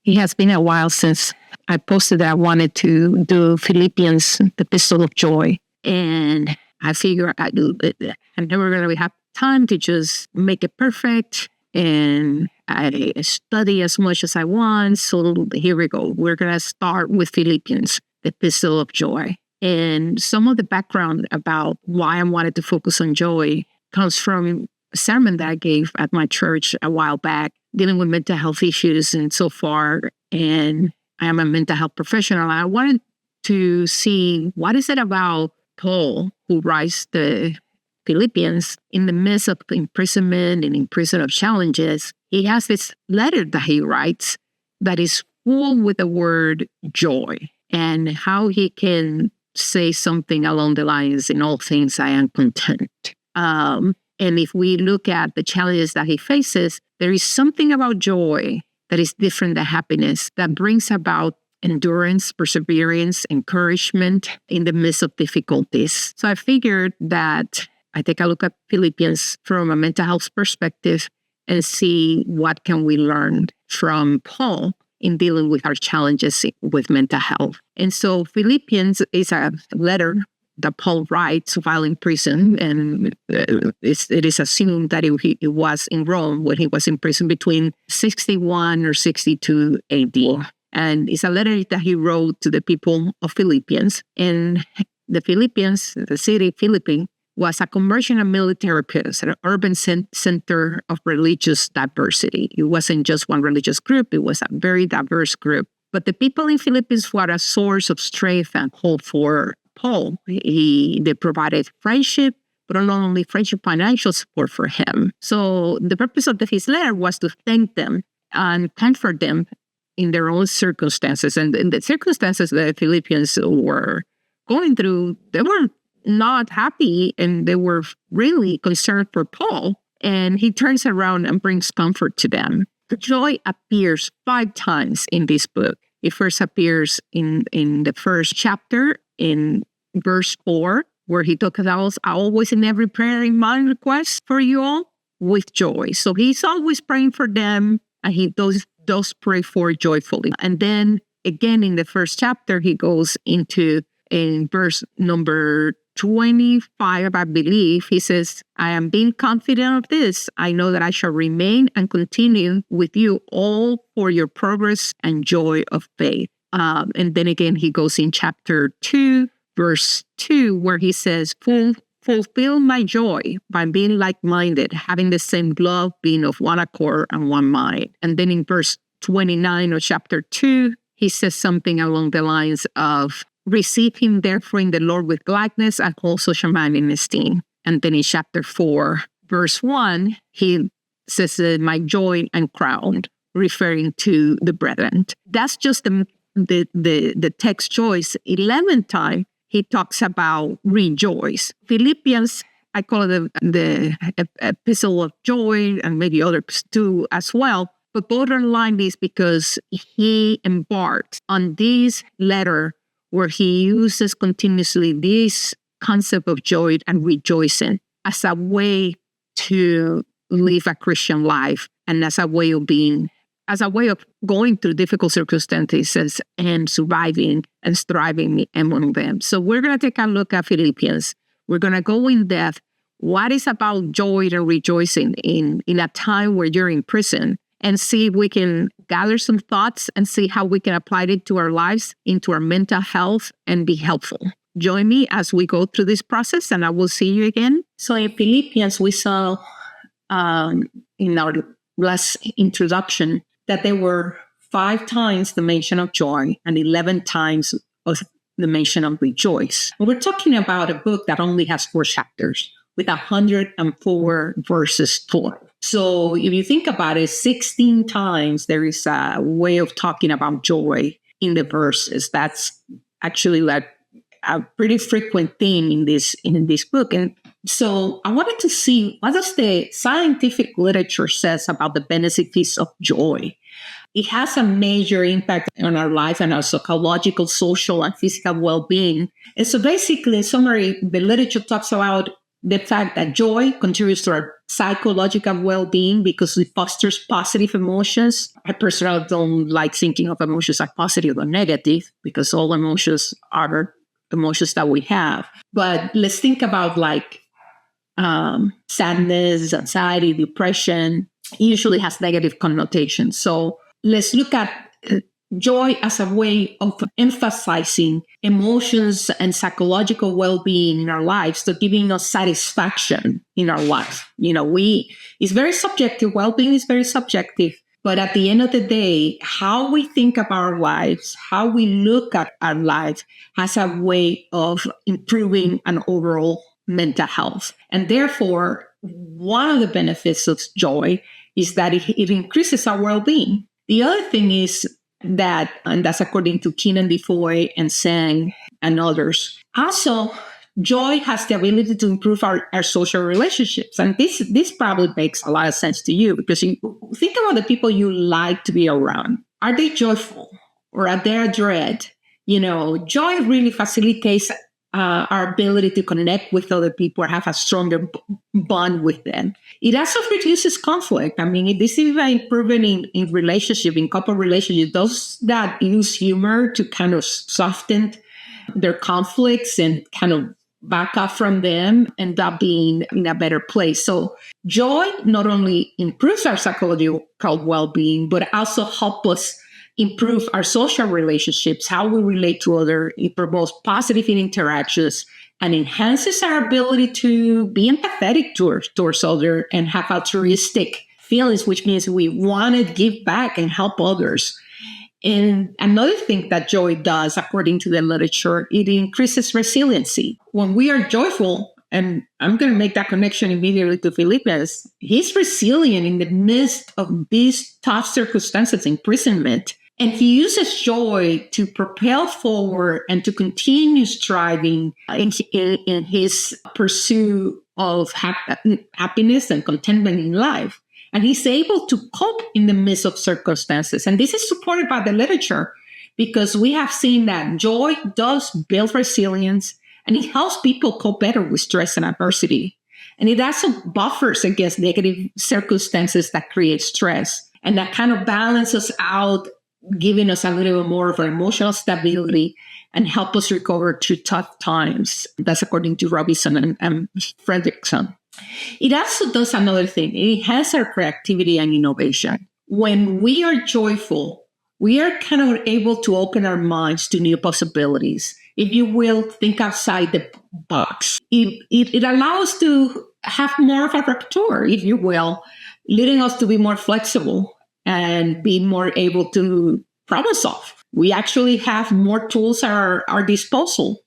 It has been a while since I posted that I wanted to do Philippians, the Epistle of Joy. And I figure I'm never going to have time to just make it perfect. And I study as much as I want. So here we go. We're going to start with Philippians, the Epistle of Joy. And some of the background about why I wanted to focus on joy comes from a sermon that I gave at my church a while back, dealing with mental health issues and so far. And I am a mental health professional. I wanted to see what is it about Paul, who writes the Philippians in the midst of imprisonment and in prison of challenges. He has this letter that he writes that is full with the word joy, and how he can say something along the lines, in all things I am content. And if we look at the challenges that he faces, there is something about joy that is different than happiness, that brings about endurance, perseverance, encouragement in the midst of difficulties. So I figured that I take a look at Philippians from a mental health perspective and see what can we learn from Paul in dealing with our challenges with mental health. And so Philippians is a letter that Paul writes while in prison, and it is assumed that it was in Rome when he was in prison between 61 or 62 AD. And it's a letter that he wrote to the people of Philippians. And the Philippians, the city Philippi, was a commercial and military post, an urban center of religious diversity. It wasn't just one religious group, it was a very diverse group. But the people in Philippians were a source of strength and hope for Paul. They provided friendship, but not only friendship, financial support for him. So the purpose of his letter was to thank them and comfort them in their own circumstances. And in the circumstances that the Philippians were going through, they were not happy, and they were really concerned for Paul. And he turns around and brings comfort to them. Joy appears 5 times in this book. It first appears in the first chapter, in verse 4, where he talks about always in every prayer in my request for you all with joy. So he's always praying for them, and he does pray for joyfully. And then again in the first chapter, he goes into, in verse number 25, I believe, he says, I am being confident of this. I know that I shall remain and continue with you all for your progress and joy of faith. And then again, he goes in chapter 2, verse 2, where he says, fulfill my joy by being like-minded, having the same love, being of one accord and one mind. And then in verse 29 of chapter 2, he says something along the lines of, receive him therefore in the Lord with gladness, and hold such a man in esteem. And then in chapter 4, verse 1, he says, my joy and crown, referring to the brethren. That's just the text choice. 11th time, he talks about rejoice. Philippians, I call it the Epistle of Joy, and maybe others too as well. But borderline this because he embarked on this letter where he uses continuously this concept of joy and rejoicing as a way to live a Christian life, and as a way of going through difficult circumstances and surviving and thriving among them. So we're going to take a look at Philippians. We're going to go in depth. What is about joy and rejoicing in a time where you're in prison, and see if we can gather some thoughts and see how we can apply it to our lives, into our mental health, and be helpful. Join me as we go through this process, and I will see you again. So in Philippians, we saw in our last introduction that there were 5 times the mention of joy and 11 times of the mention of rejoice. And we're talking about a book that only has 4 chapters with 104 verses total. So if you think about it, 16 times there is a way of talking about joy in the verses. That's actually like a pretty frequent theme in this book. And so I wanted to see, what does the scientific literature says about the benefits of joy? It has a major impact on our life and our psychological, social, and physical well-being. And so basically, in summary, the literature talks about the fact that joy contributes to our psychological well-being because it fosters positive emotions. I personally don't like thinking of emotions as positive or negative because all emotions are emotions that we have. But let's think about like sadness, anxiety, depression. It usually has negative connotations. So let's look at joy as a way of emphasizing emotions and psychological well-being in our lives, so giving us satisfaction in our life. It's very subjective. Well-being is very subjective. But at the end of the day, how we think about our lives, how we look at our life has a way of improving an overall mental health. And therefore, one of the benefits of joy is that it increases our well-being. The other thing is that, and that's according to Keenan DeFoy and Sang and others, also, joy has the ability to improve our social relationships. And this probably makes a lot of sense to you because you think about the people you like to be around. Are they joyful or are they dread? Joy really facilitates our ability to connect with other people or have a stronger bond with them. It also reduces conflict. I mean, this is even improving in relationship, in couple relationships, those that use humor to kind of soften their conflicts and kind of back up from them, end up being in a better place. So joy not only improves our psychological well-being, but also helps us improve our social relationships, how we relate to others. It promotes positive interactions and enhances our ability to be empathetic towards others and have altruistic feelings, which means we want to give back and help others. And another thing that joy does, according to the literature, it increases resiliency. When we are joyful, and I'm going to make that connection immediately to Philippians, he's resilient in the midst of these tough circumstances, imprisonment. And he uses joy to propel forward and to continue striving in his pursuit of happiness and contentment in life. And he's able to cope in the midst of circumstances. And this is supported by the literature because we have seen that joy does build resilience and it helps people cope better with stress and adversity. And it also buffers against negative circumstances that create stress. And that kind of balances out, giving us a little bit more of an emotional stability and help us recover through tough times. That's according to Robinson and Fredrickson. It also does another thing. It enhances our creativity and innovation. When we are joyful, we are kind of able to open our minds to new possibilities. If you will, think outside the box. It allows us to have more of a repertoire, if you will, leading us to be more flexible and be more able to problem solve. We actually have more tools at our disposal.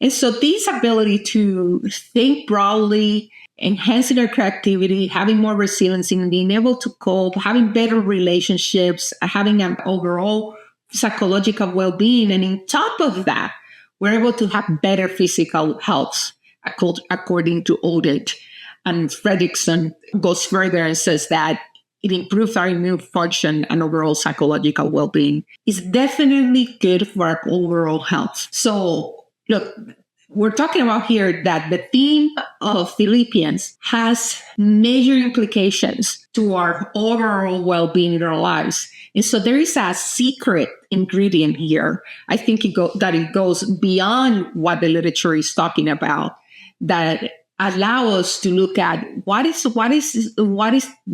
And so this ability to think broadly, enhancing our creativity, having more resilience, and being able to cope, having better relationships, having an overall psychological well-being. And on top of that, we're able to have better physical health, according to Oded. And Fredrickson goes further and says that it improves our immune function and overall psychological well-being. It's definitely good for our overall health. So, look, we're talking about here that the theme of Philippians has major implications to our overall well-being in our lives. And so there is a secret ingredient here. I think it goes beyond what the literature is talking about, that allow us to look at what is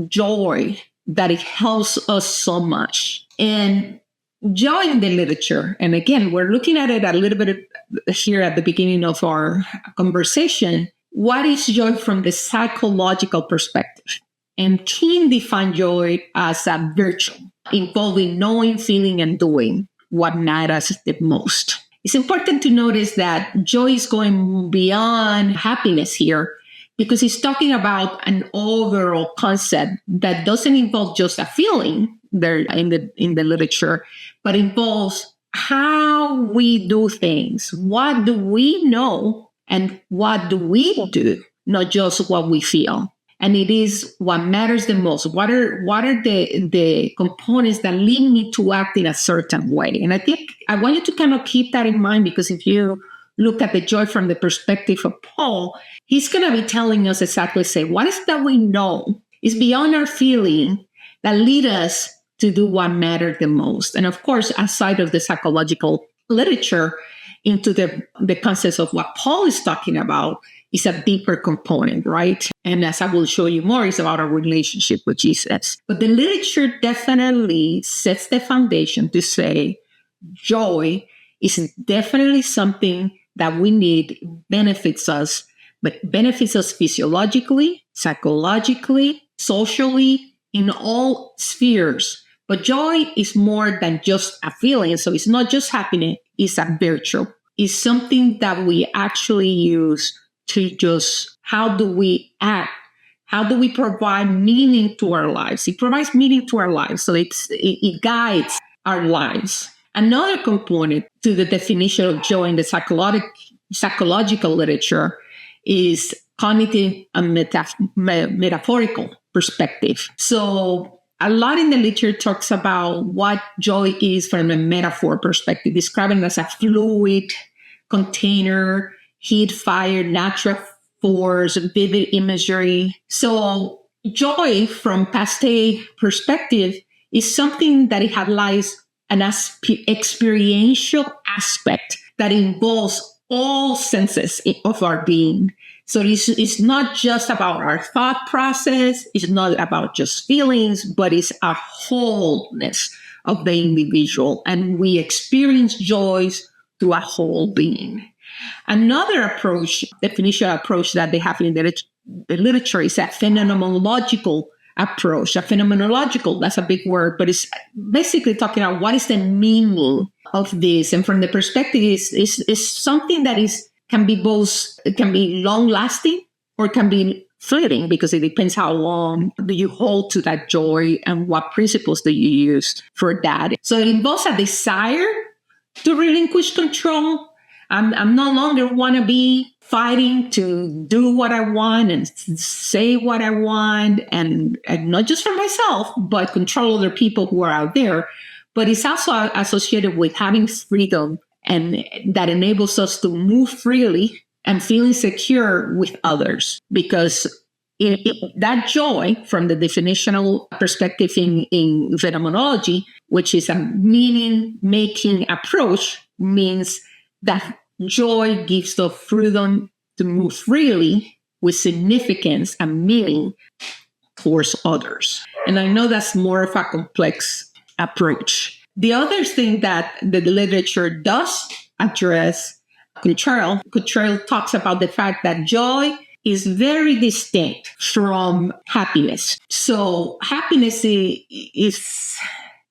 joy, that it helps us so much. And joy in the literature, and again, we're looking at it a little bit here at the beginning of our conversation. What is joy from the psychological perspective? And King defined joy as a virtue involving knowing, feeling, and doing what matters the most. It's important to notice that joy is going beyond happiness here because he's talking about an overall concept that doesn't involve just a feeling there in the literature, but involves how we do things. What do we know and what do we do, not just what we feel. And it is what matters the most. What are the components that lead me to act in a certain way? And I think I want you to kind of keep that in mind, because if you look at the joy from the perspective of Paul, he's going to be telling us exactly, say, what is that we know is beyond our feeling that lead us to do what mattered the most. And of course, aside of the psychological literature, into the concepts of what Paul is talking about is a deeper component, right? And as I will show you more, it's about our relationship with Jesus. But the literature definitely sets the foundation to say joy is definitely something that we need, benefits us, but benefits us physiologically, psychologically, socially, in all spheres. But joy is more than just a feeling. So it's not just happiness, it's a virtue. It's something that we actually use to just, how do we act? How do we provide meaning to our lives? It provides meaning to our lives. So it guides our lives. Another component to the definition of joy in the psychological literature is cognitive and metaphorical perspective. So a lot in the literature talks about what joy is from a metaphor perspective, describing it as a fluid container, heat, fire, natural force, vivid imagery. So joy from Pasteur perspective is something that it highlights an experiential aspect that involves all senses of our being. So it's not just about our thought process. It's not about just feelings, but it's a wholeness of the individual. And we experience joys through a whole being. Another approach, definition approach that they have in the literature is a phenomenological approach. A phenomenological, that's a big word, but it's basically talking about what is the meaning of this. And from the perspective, is something that can be both, it can be long lasting or it can be fleeting, because it depends how long do you hold to that joy and what principles do you use for that. So it involves a desire to relinquish control. I'm no longer want to be fighting to do what I want and say what I want, and not just for myself, but control other people who are out there. But it's also associated with having freedom, and that enables us to move freely and feeling secure with others. Because that joy, from the definitional perspective in phenomenology, which is a meaning-making approach, means that joy gives the freedom to move freely with significance and meaning towards others. And I know that's more of a complex approach. The thing that the literature does address, Cottrell talks about the fact that joy is very distinct from happiness. So happiness is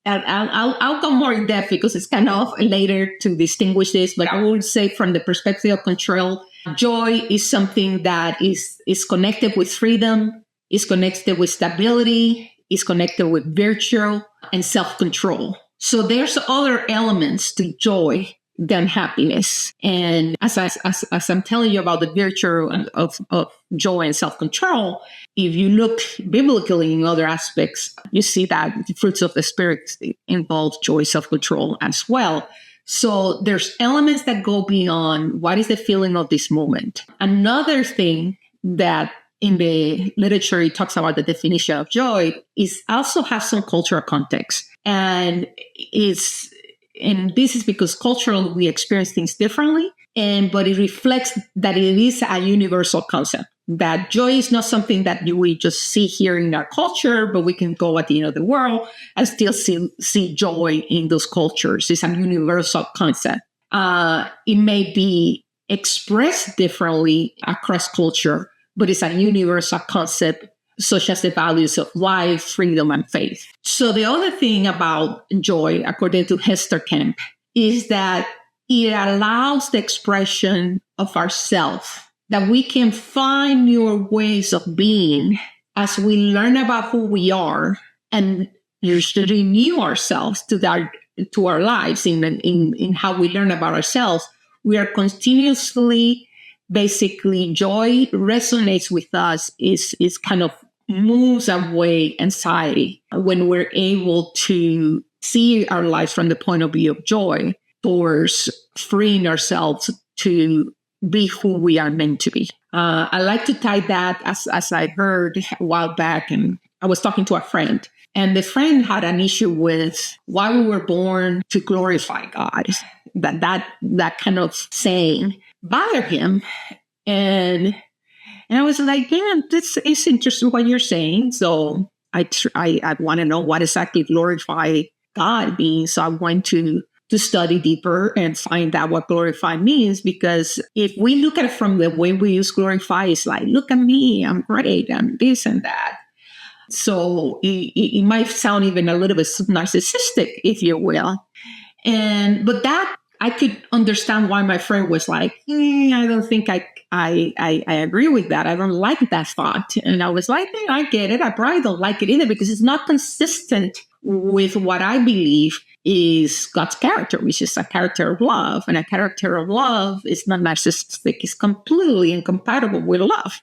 I'll go more in depth because it's kind of later to distinguish this, but I would say from the perspective of control, joy is something that is connected with freedom, is connected with stability, is connected with virtue and self-control. So there's other elements to joy than happiness. And as I'm telling you about the virtue of joy and self-control, if you look biblically in other aspects, you see that the fruits of the Spirit involve joy, self-control as well. So there's elements that go beyond what is the feeling of this moment. Another thing that in the literature it talks about the definition of joy is also has some cultural context. And this is because culturally we experience things differently, but it reflects that it is a universal concept. That joy is not something that we just see here in our culture, but we can go at the end of the world and still see joy in those cultures. It's a universal concept. It may be expressed differently across culture, but it's a universal concept, such as the values of life, freedom, and faith. So the other thing about joy, according to Hester Kemp, is that it allows the expression of ourself, that we can find newer ways of being as we learn about who we are and renew ourselves to our lives in how we learn about ourselves. We are continuously, basically, joy resonates with us, is kind of moves away anxiety when we're able to see our lives from the point of view of joy towards freeing ourselves to be who we are meant to be. I like to tie that as I heard a while back, and I was talking to a friend, and the friend had an issue with why we were born to glorify God. That kind of saying bothered him, and I was like, yeah, this is interesting what you're saying. So I want to know what exactly glorify God means. So I went to study deeper and find out what glorify means, because if we look at it from the way we use glorify, it's like, look at me, I'm great, I'm this and that. So it might sound even a little bit narcissistic, if you will. But that I could understand why my friend was like, I don't think I agree with that. I don't like that thought. And I was like, I get it. I probably don't like it either, because it's not consistent with what I believe is God's character, which is a character of love. And a character of love is not narcissistic. It's completely incompatible with love.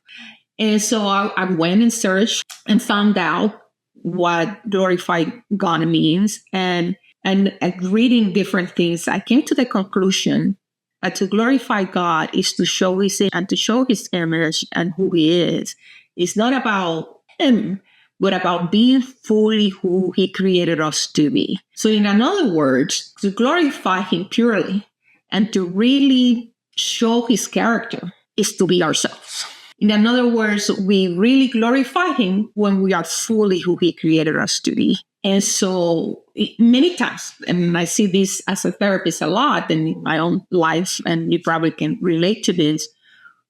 And so I went and searched and found out what glorify God means. And reading different things, I came to the conclusion that to glorify God is to show His and to show His image and who He is. It's not about Him, but about being fully who He created us to be. So in other words, to glorify Him purely and to really show His character is to be ourselves. In other words, we really glorify Him when we are fully who He created us to be. And so many times, and I see this as a therapist a lot in my own life, and you probably can relate to this,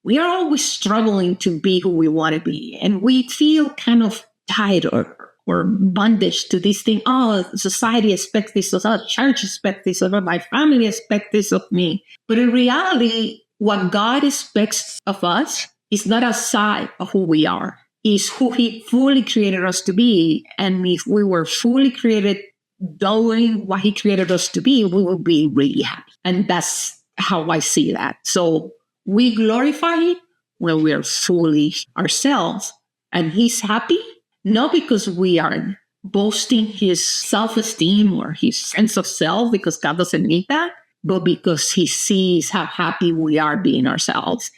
we are always struggling to be who we want to be. And we feel kind of tied or bondage to this thing. Oh, society expects this of us, church expects this of us, my family expects this of me. But in reality, what God expects of us is not outside of who we are. Is who He fully created us to be. And if we were fully created doing what He created us to be, we will be really happy. And that's how I see that. So we glorify Him when we are fully ourselves. And He's happy, not because we are boasting His self-esteem or His sense of self, because God doesn't need that, but because He sees how happy we are being ourselves.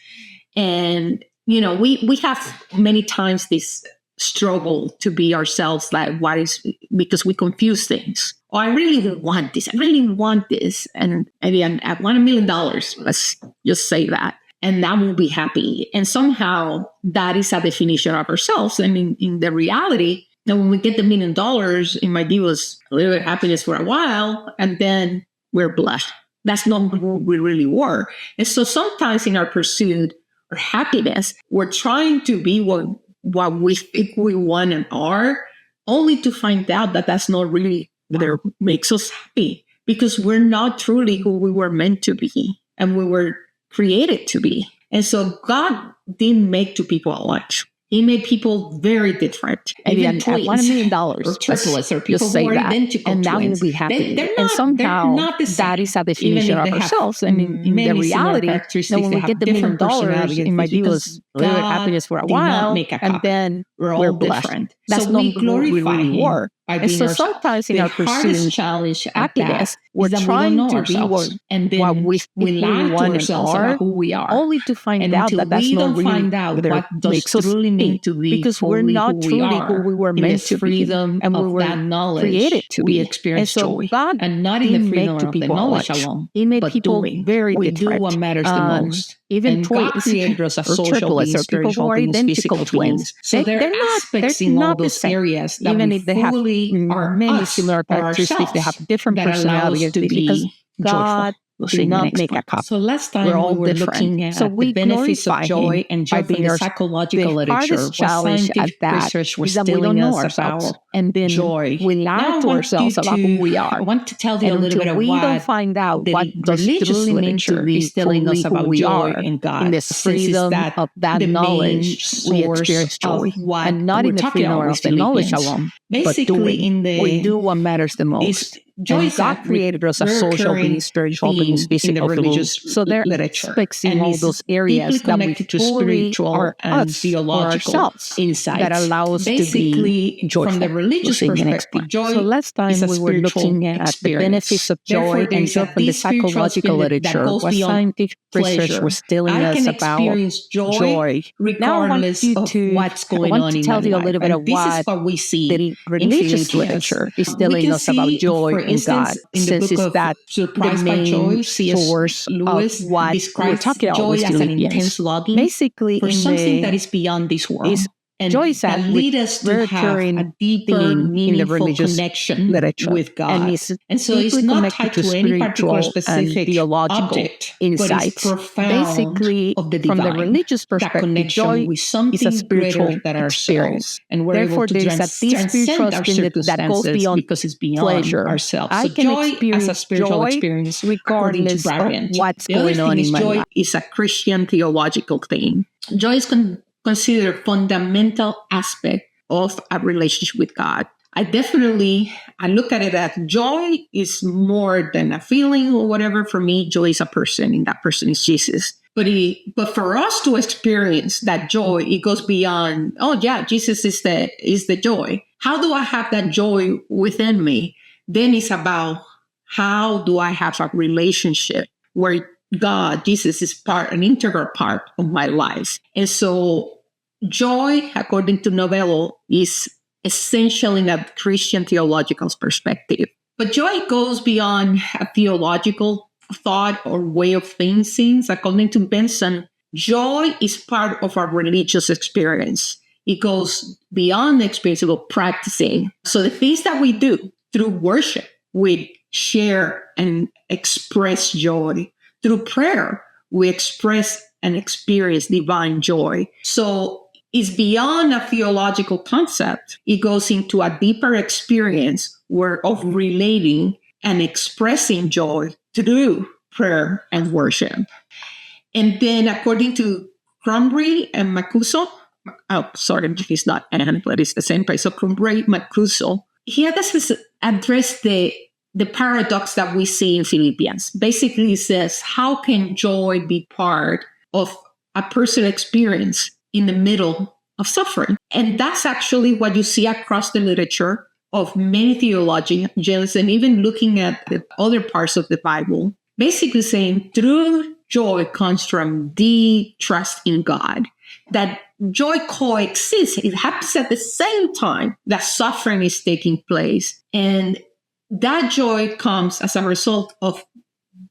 And we have many times this struggle to be ourselves, like because we confuse things. Oh, I really want this. I really want this. And maybe I want $1 million. Let's just say that. And that will be happy. And somehow that is a definition of ourselves. And in the reality, that when we get the $1 million, it might give us a little bit of happiness for a while, and then we're blessed. That's not who we really were. And so sometimes in our pursuit or happiness, we're trying to be what we think we want and are, only to find out that that's not really what makes us happy, because we're not truly who we were meant to be and we were created to be. And so God didn't make two people alike. He made people very different. Even twins, $1 million or triplets, or people who are identical and now twins. We'll be happy. And somehow that is a definition of ourselves. And in the reality, that when we get the $1 million, it might give us a little bit of happiness for a while, and then we're blessed. That's not who we really were. And so sometimes in our pursuit of happiness, we're trying to be what we really want and are, who we are, only to find out that that's not really what makes us need to be, because we're not truly who we were meant to be, and we were created to be. We experience joy, God and not in the freedom of the knowledge alone. He made people very different. We do what matters the most. Even twins, God created us as social beings, or people who are identical twins. So there are aspects in all those areas that even we if they have many similar characteristics, they have different personalities, because God did not make a copy. So last time we're all we were different. looking at So we the benefits of joy Him and joy by from being the psychological the literature. hardest challenge at that research was is that we don't telling know us ourselves, about and then joy. we lie to ourselves about who we are. I want to tell you And a little bit until of we what don't find out the what religious truly means to literature be is telling us about who we joy are, in God. in the freedom of that the knowledge, we experience joy, and not in the freedom of the knowledge alone. Basically, we do what matters the most. And God created us as social beings, spiritual beings, physical beings. So there are aspects in all those areas that we fully are us or ourselves that allow us to be joyful. From the religious perspective, joy so last time we were looking at the benefits of joy and joy from the psychological literature, what scientific research was telling us about joy. Now I want you to tell you a little bit of what we see the religious literature is telling us about joy in God, since it's that the main source of what we're talking about with Philippians. Basically, for something that is beyond this world. And joy is that lead us to have a deeper, meaningful connection literature with God. And so it's not tied to any particular specific theological object, insights. Basically, from the religious perspective, joy is a spiritual experience. And therefore, there is a deep spiritual experience that goes beyond because it's beyond pleasure. Ourselves. I can experience as a spiritual joy experience regardless of what's going on in my life. Joy is a Christian theological thing. Joy is considered a fundamental aspect of a relationship with God. I look at it as joy is more than a feeling or whatever. For me, joy is a person, and that person is Jesus. But for us to experience that joy, it goes beyond, oh yeah, Jesus is the joy. How do I have that joy within me? Then it's about how do I have a relationship where God, Jesus is an integral part of my life. And so joy, according to Novello, is essential in a Christian theological perspective. But joy goes beyond a theological thought or way of thinking. According to Benson, joy is part of our religious experience. It goes beyond the experience of practicing. So the things that we do through worship, we share and express joy. Through prayer, we express and experience divine joy. So it's beyond a theological concept. It goes into a deeper experience of relating and expressing joy through prayer and worship. And then according to Crumbrey and Mancuso, it's not Anne, but it's the same place. So Crumbrey, Mancuso, he has addressed the paradox that we see in Philippians. Basically, he says, how can joy be part of a personal experience in the middle of suffering? And that's actually what you see across the literature of many theologians, and even looking at the other parts of the Bible, basically saying true joy comes from deep trust in God, that joy coexists. It happens at the same time that suffering is taking place. And that joy comes as a result of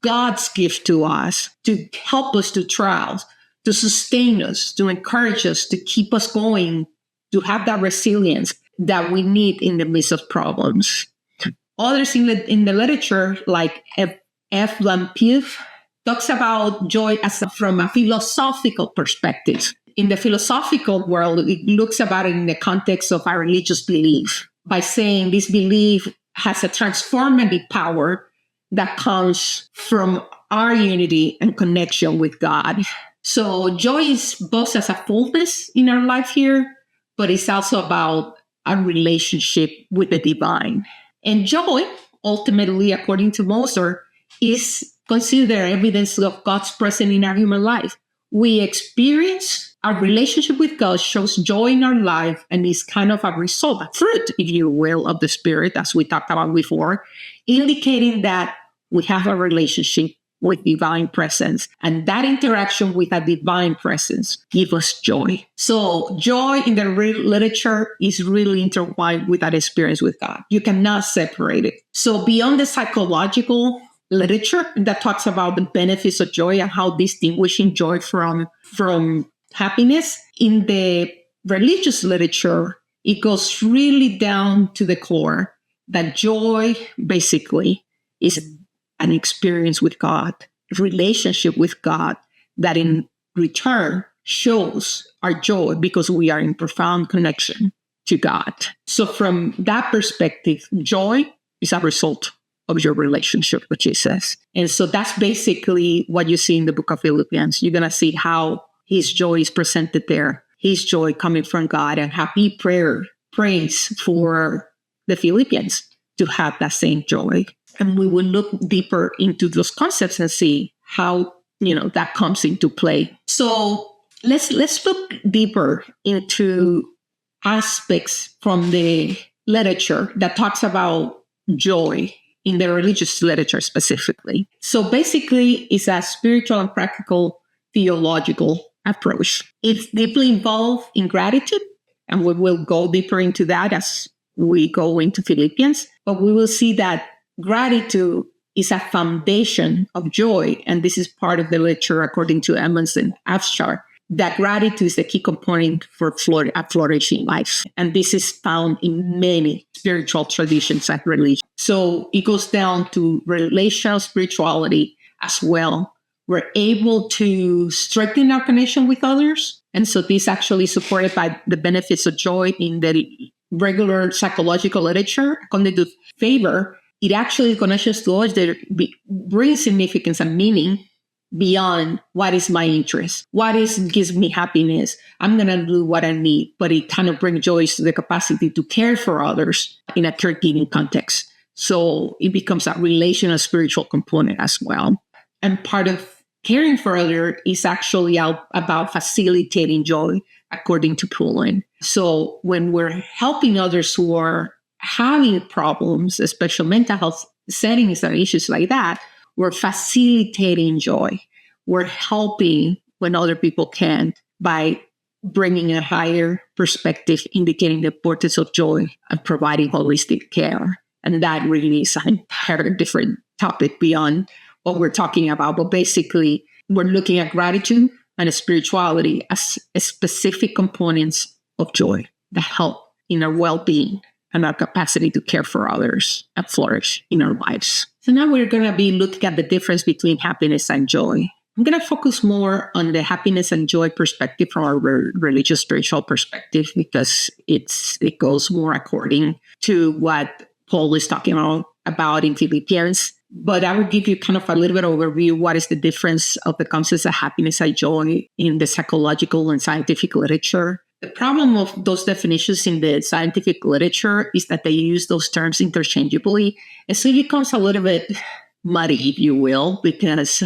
God's gift to us to help us through trials, to sustain us, to encourage us, to keep us going, to have that resilience that we need in the midst of problems. Others in the literature, like F. Lampiv, talks about joy from a philosophical perspective. In the philosophical world, it looks about it in the context of our religious belief, by saying this belief has a transformative power that comes from our unity and connection with God. So joy is both as a fullness in our life here, but it's also about our relationship with the divine. And joy, ultimately, according to Moser, is considered evidence of God's presence in our human life. We experience our relationship with God shows joy in our life, and is kind of a result, a fruit, if you will, of the Spirit, as we talked about before, indicating that we have a relationship with divine presence. And that interaction with a divine presence gives us joy. So joy in the literature is really intertwined with that experience with God. You cannot separate it. So beyond the psychological literature that talks about the benefits of joy and how distinguishing joy from happiness, in the religious literature, it goes really down to the core that joy basically is an experience with God, a relationship with God that in return shows our joy because we are in profound connection to God. So from that perspective, joy is a result of your relationship with Jesus. And so that's basically what you see in the book of Philippians. You're going to see how his joy is presented there, his joy coming from God, and how he prays for the Philippians to have that same joy. And we will look deeper into those concepts and see how, that comes into play. So let's look deeper into aspects from the literature that talks about joy in the religious literature specifically. So basically, it's a spiritual and practical theological approach. It's deeply involved in gratitude, and we will go deeper into that as we go into Philippians. But we will see that gratitude is a foundation of joy, and this is part of the literature according to Emmons and Afshar, that gratitude is the key component for a flourishing life. And this is found in many spiritual traditions and religions. So it goes down to relational spirituality as well. We're able to strengthen our connection with others. And so this actually is supported by the benefits of joy in the regular psychological literature. According to Faber, it actually connections to us that brings significance and meaning beyond what is my interest, gives me happiness. I'm going to do what I need, but it kind of brings joy to the capacity to care for others in a caregiving context. So it becomes a relational spiritual component as well. And part of caring for others is actually about facilitating joy, according to Poulin. So when we're helping others who are having problems, especially mental health settings and issues like that, we're facilitating joy. We're helping when other people can't by bringing a higher perspective, indicating the importance of joy and providing holistic care. And that really is an entirely different topic beyond what we're talking about. But basically, we're looking at gratitude and spirituality as specific components of joy that help in our well-being and our capacity to care for others and flourish in our lives. So now we're going to be looking at the difference between happiness and joy. I'm going to focus more on the happiness and joy perspective from our religious spiritual perspective because it goes more according to what Paul is talking about in Philippians. But I will give you kind of a little bit overview. What is the difference of the concepts of happiness and joy in the psychological and scientific literature? The problem of those definitions in the scientific literature is that they use those terms interchangeably. And so it becomes a little bit muddy, if you will, because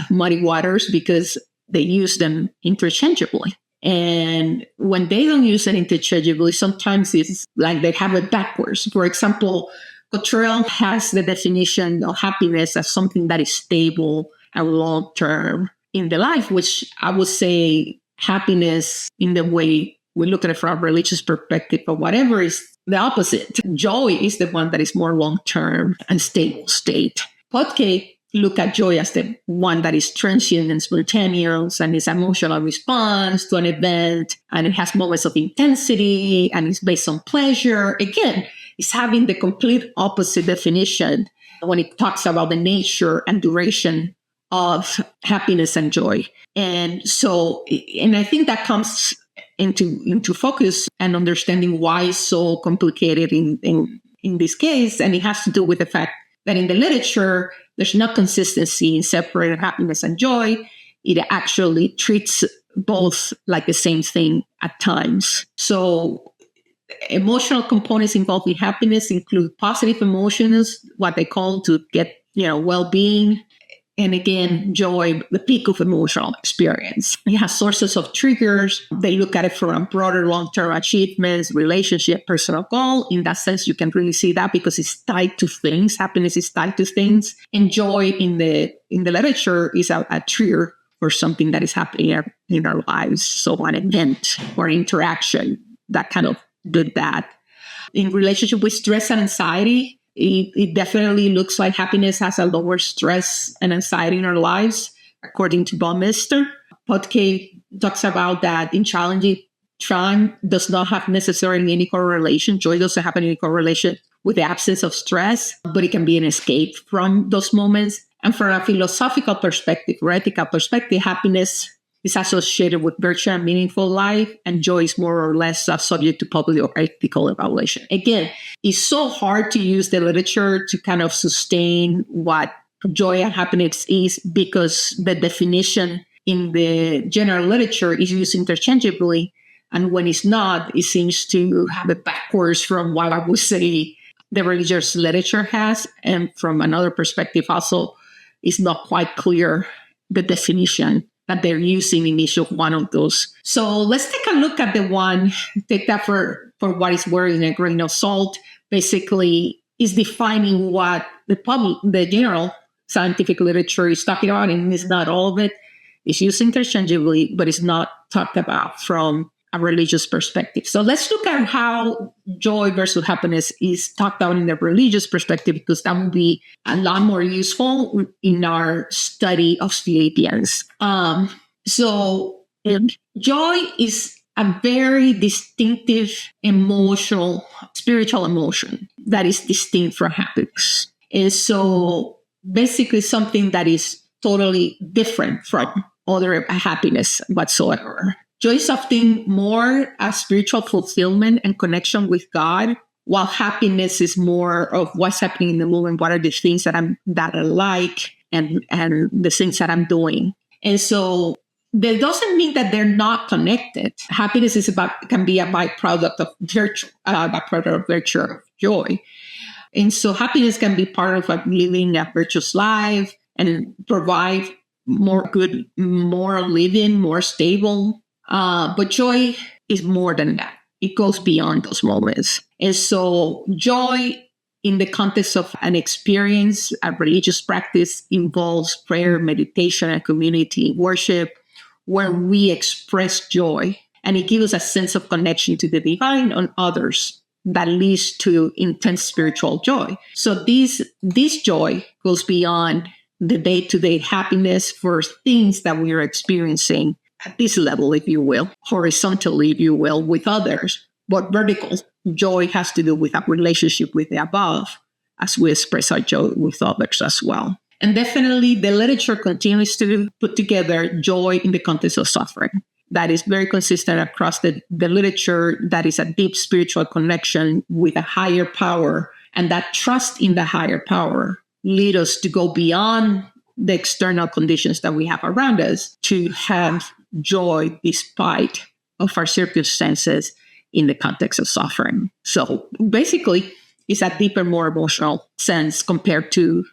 they use them interchangeably. And when they don't use it interchangeably, sometimes it's like they have it backwards. For example, Cottrell has the definition of happiness as something that is stable and long-term in the life, which I would say happiness in the way we look at it from a religious perspective or whatever is the opposite. Joy is the one that is more long-term and stable state. Podkay look at joy as the one that is transient and spontaneous and is emotional response to an event, and it has moments of intensity and it's based on pleasure. Again, it's having the complete opposite definition when it talks about the nature and duration of happiness and joy. And I think that comes into focus and understanding why it's so complicated in this case. And it has to do with the fact that in the literature, there's no consistency in separating happiness and joy. It actually treats both like the same thing at times. So emotional components involved in happiness include positive emotions, what they call to get, well-being. And again, joy, the peak of emotional experience. It has sources of triggers. They look at it from broader long-term achievements, relationship, personal goal. In that sense, you can really see that because it's tied to things. Happiness is tied to things. And joy in the literature is a trigger for something that is happening in our lives. So an event or interaction that kind of did that. In relationship with stress and anxiety, it definitely looks like happiness has a lower stress and anxiety in our lives, according to Baumeister. Podkay talks about that in challenging time does not have necessarily any correlation. Joy doesn't have any correlation with the absence of stress, but it can be an escape from those moments. And from a philosophical perspective or ethical perspective, happiness is associated with virtue and meaningful life, and joy is more or less subject to public or ethical evaluation. Again, it's so hard to use the literature to kind of sustain what joy and happiness is because the definition in the general literature is used interchangeably. And when it's not, it seems to have it backwards from what I would say the religious literature has. And from another perspective, also, it's not quite clear the definition that they're using in each of one of those. So let's take a look at the one, take that for what it's worth in a grain of salt. Basically, is defining what the general scientific literature is talking about, and it's not all of it. It's used interchangeably, but it's not talked about from a religious perspective. So let's look at how joy versus happiness is talked about in the religious perspective, because that will be a lot more useful in our study of Philippians. So joy is a very distinctive spiritual emotion that is distinct from happiness. And so basically something that is totally different from other happiness whatsoever. Joy is often more a spiritual fulfillment and connection with God, while happiness is more of what's happening in the moment. What are the things that I like, and the things that I'm doing. And so that doesn't mean that they're not connected. Happiness can be a byproduct of virtue of joy. And so happiness can be part of living a virtuous life and provide more good, more living, more stable. But joy is more than that. It goes beyond those moments. And so joy in the context of an experience, a religious practice, involves prayer, meditation, and community worship, where we express joy. And it gives us a sense of connection to the divine and others that leads to intense spiritual joy. So this joy goes beyond the day-to-day happiness for things that we are experiencing at this level, if you will, horizontally, if you will, with others. But vertical joy has to do with our relationship with the above, as we express our joy with others as well. And definitely the literature continues to put together joy in the context of suffering. That is very consistent across the literature. That is a deep spiritual connection with a higher power. And that trust in the higher power lead us to go beyond the external conditions that we have around us to have joy despite of our circumstances in the context of suffering. So basically, it's a deeper, more emotional sense compared to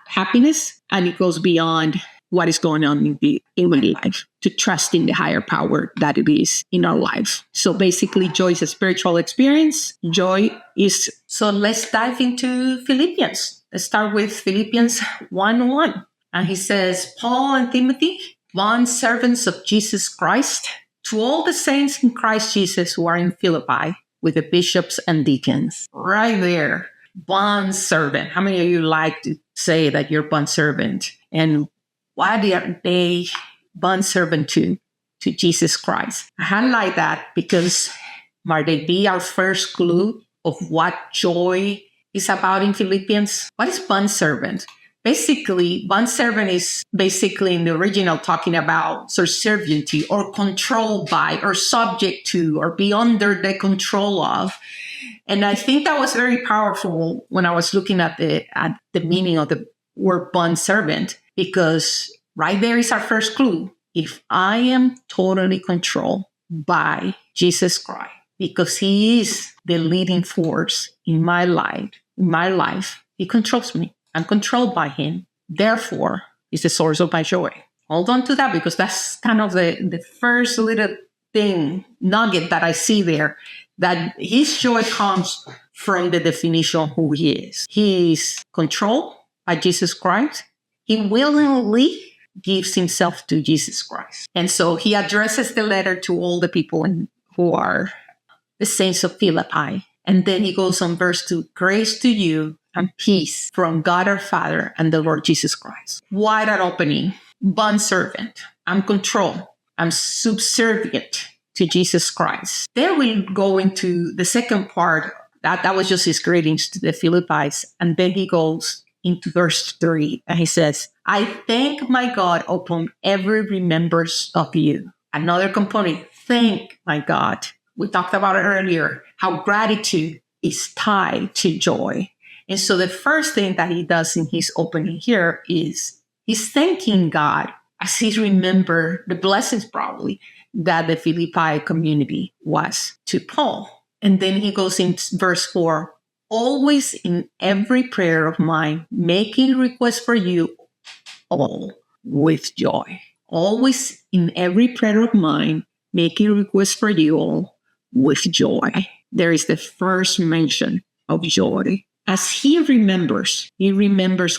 happiness, and it goes beyond what is going on in the human life to trust in the higher power that it is in our life. So basically, joy is a spiritual experience. So let's dive into Philippians. Let's start with Philippians 1:1. And he says, Paul and Timothy, bond servants of Jesus Christ, to all the saints in Christ Jesus who are in Philippi, with the bishops and deacons. Right there. Bond servant. How many of you like to say that you're bond servant? And why are they bond servant to Jesus Christ? I highlight that because might it be our first clue of what joy is about in Philippians? What is bond servant? Basically, bond servant is basically in the original talking about subserviency or controlled by or subject to or be under the control of. And I think that was very powerful when I was looking at the meaning of the word bond servant, because right there is our first clue. If I am totally controlled by Jesus Christ, because he is the leading force in my life, he controls me. I'm controlled by him. Therefore, it's the source of my joy. Hold on to that, because that's kind of the first little nugget that I see there, that his joy comes from the definition of who he is. He is controlled by Jesus Christ. He willingly gives himself to Jesus Christ. And so he addresses the letter to all the people who are the saints of Philippi. And then he goes on verse 2, grace to you and peace from God our Father and the Lord Jesus Christ. What an opening. Bondservant. I'm controlled. I'm subservient to Jesus Christ. Then we go into the second part. That was just his greetings to the Philippians. And then he goes into verse 3 and he says, I thank my God upon every remembrance of you. Another component, thank my God. We talked about it earlier, how gratitude is tied to joy. And so the first thing that he does in his opening here is he's thanking God as he remembered the blessings probably that the Philippi community was to Paul. And then he goes in verse 4, always in every prayer of mine, making requests for you all with joy. Always in every prayer of mine, making requests for you all with joy. There is the first mention of joy. As he remembers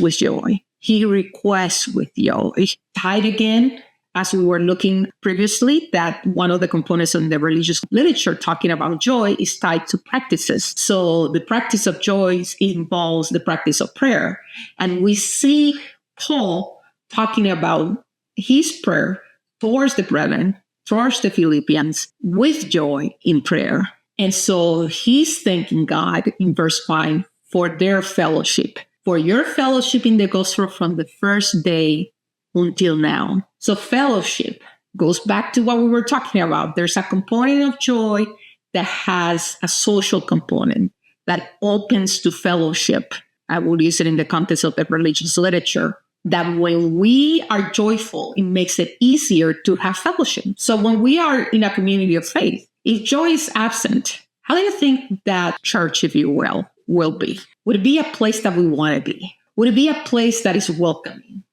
with joy. He requests with joy. Tied again, as we were looking previously, that one of the components in the religious literature talking about joy is tied to practices. So the practice of joy involves the practice of prayer. And we see Paul talking about his prayer towards the brethren, towards the Philippians, with joy in prayer. And so he's thanking God in verse 5 for their fellowship, for your fellowship in the gospel from the first day until now. So fellowship goes back to what we were talking about. There's a component of joy that has a social component that opens to fellowship. I will use it in the context of the religious literature, that when we are joyful, it makes it easier to have fellowship. So when we are in a community of faith, if joy is absent, how do you think that church, if you will be? Would it be a place that we want to be? Would it be a place that is welcoming?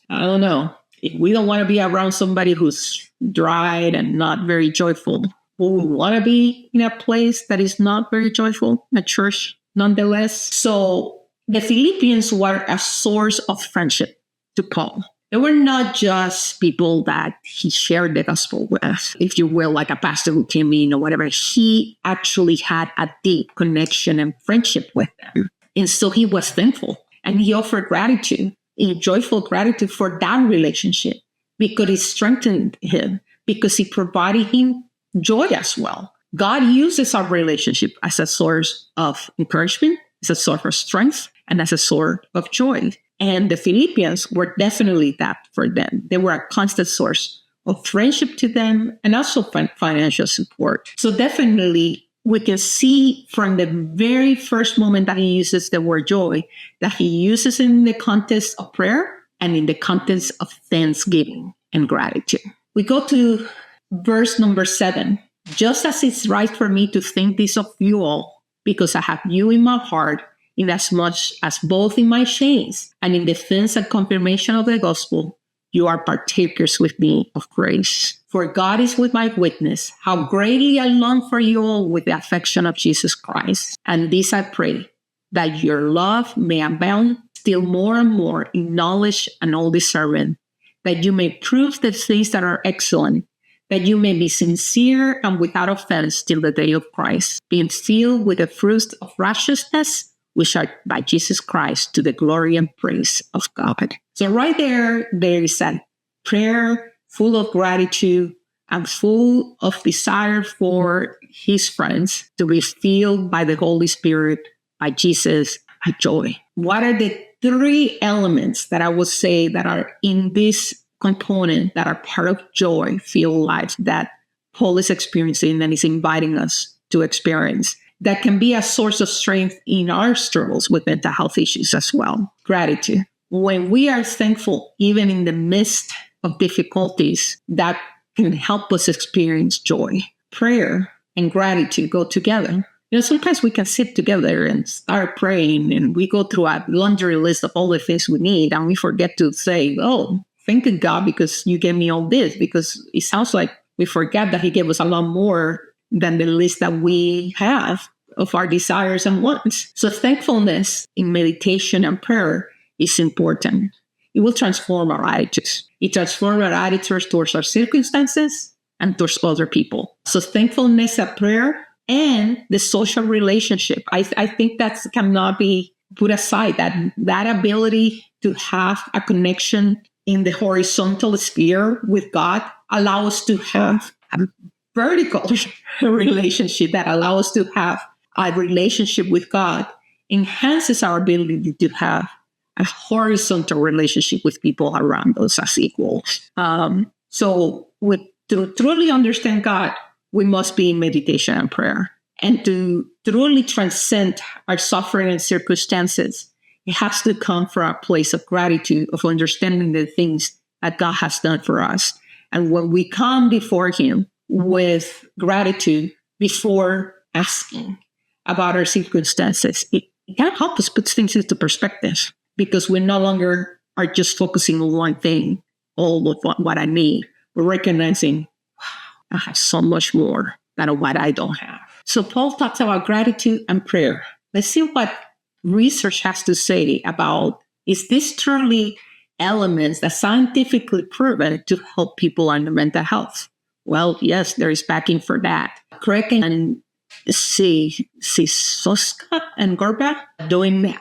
I don't know. If we don't want to be around somebody who's dried and not very joyful, would we want to be in a place that is not very joyful, a church nonetheless? So the Philippians were a source of friendship to Paul. They were not just people that he shared the gospel with, if you will, like a pastor who came in or whatever. He actually had a deep connection and friendship with them. And so he was thankful and he offered gratitude, a joyful gratitude for that relationship, because it strengthened him, because he provided him joy as well. God uses our relationship as a source of encouragement, as a source of strength, and as a source of joy. And the Philippians were definitely that for them. They were a constant source of friendship to them and also financial support. So definitely we can see from the very first moment that he uses the word joy, that he uses it in the context of prayer and in the context of thanksgiving and gratitude. We go to verse number 7. Just as it's right for me to think this of you all, because I have you in my heart, inasmuch as both in my chains and in defense and confirmation of the gospel, you are partakers with me of grace. For God is with my witness, how greatly I long for you all with the affection of Jesus Christ. And this I pray, that your love may abound still more and more in knowledge and all discernment, that you may prove the things that are excellent, that you may be sincere and without offense till the day of Christ, being filled with the fruits of righteousness, which are by Jesus Christ, to the glory and praise of God. So right there is a prayer full of gratitude and full of desire for his friends to be filled by the Holy Spirit, by Jesus, by joy. What are the 3 elements that I would say that are in this component that are part of joy-filled life that Paul is experiencing and is inviting us to experience, that can be a source of strength in our struggles with mental health issues as well? Gratitude. When we are thankful, even in the midst of difficulties, that can help us experience joy. Prayer and gratitude go together. Sometimes we can sit together and start praying and we go through a laundry list of all the things we need and we forget to say, oh, thank you, God, because you gave me all this, because it sounds like we forget that he gave us a lot more than the list that we have of our desires and wants. So thankfulness in meditation and prayer is important. It will transform our attitudes. It transforms our attitudes towards our circumstances and towards other people. So thankfulness at prayer and the social relationship. I think that cannot be put aside, that ability to have a connection in the horizontal sphere with God allow us to have a vertical relationship that allows us to have a relationship with God, enhances our ability to have a horizontal relationship with people around us as equals. So to truly understand God, we must be in meditation and prayer. And to truly transcend our suffering and circumstances, it has to come from a place of gratitude, of understanding the things that God has done for us. And when we come before him with gratitude, before asking, about our circumstances, it can help us put things into perspective because we no longer are just focusing on one thing, all of what I need. We're recognizing, wow, I have so much more than what I don't have. So Paul talks about gratitude and prayer. Let's see what research has to say about, is this truly elements that scientifically proven to help people under mental health? Well, yes, there is backing for that. Craig and Soska and Gorba doing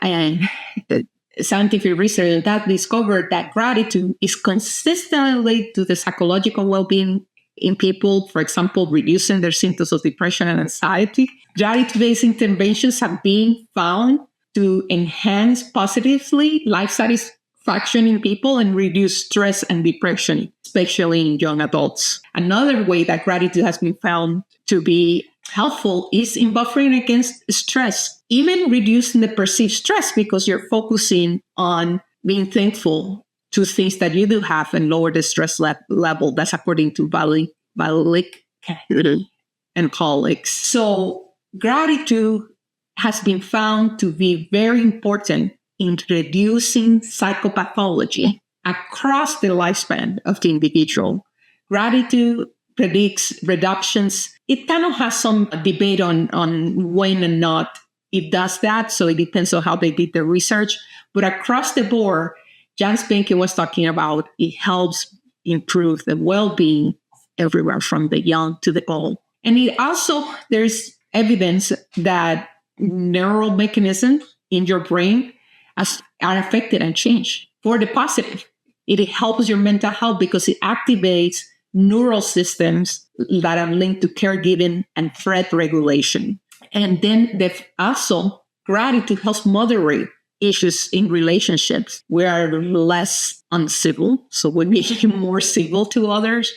scientific research that discovered that gratitude is consistently linked to the psychological well-being in people, for example, reducing their symptoms of depression and anxiety. Gratitude-based interventions have been found to enhance positively life satisfaction in people and reduce stress and depression, especially in young adults. Another way that gratitude has been found to be helpful is in buffering against stress, even reducing the perceived stress because you're focusing on being thankful to things that you do have and lower the stress level. That's according to Valick and colleagues. So gratitude has been found to be very important in reducing psychopathology across the lifespan of the individual. Gratitude predicts reductions. It kind of has some debate on when and not it does that. So it depends on how they did the research. But across the board, Jan Spanky was talking about it helps improve the well-being everywhere from the young to the old. And it also, there's evidence that neural mechanisms in your brain are affected and changed for the positive. It helps your mental health because it activates neural systems that are linked to caregiving and threat regulation. And then also gratitude helps moderate issues in relationships. We are less uncivil, so we become more civil to others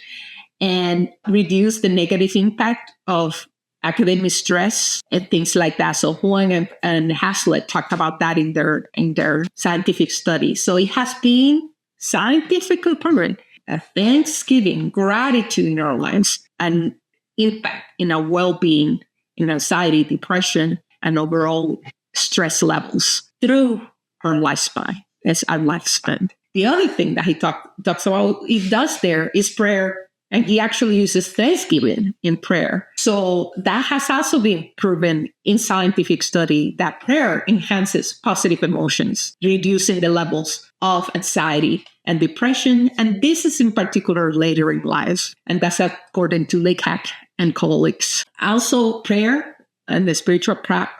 and reduce the negative impact of academic stress and things like that. So Huang and Haslett talked about that in their scientific study. So it has been scientifically proven that Thanksgiving, gratitude in our lives, and impact in our well-being, in anxiety, depression, and overall stress levels through her lifespan. As our lifespan. The other thing that he talks about, he does there is prayer. And he actually uses Thanksgiving in prayer. So that has also been proven in scientific study that prayer enhances positive emotions, reducing the levels of anxiety and depression. And this is in particular later in life. And that's according to Leakhack and colleagues. Also prayer and the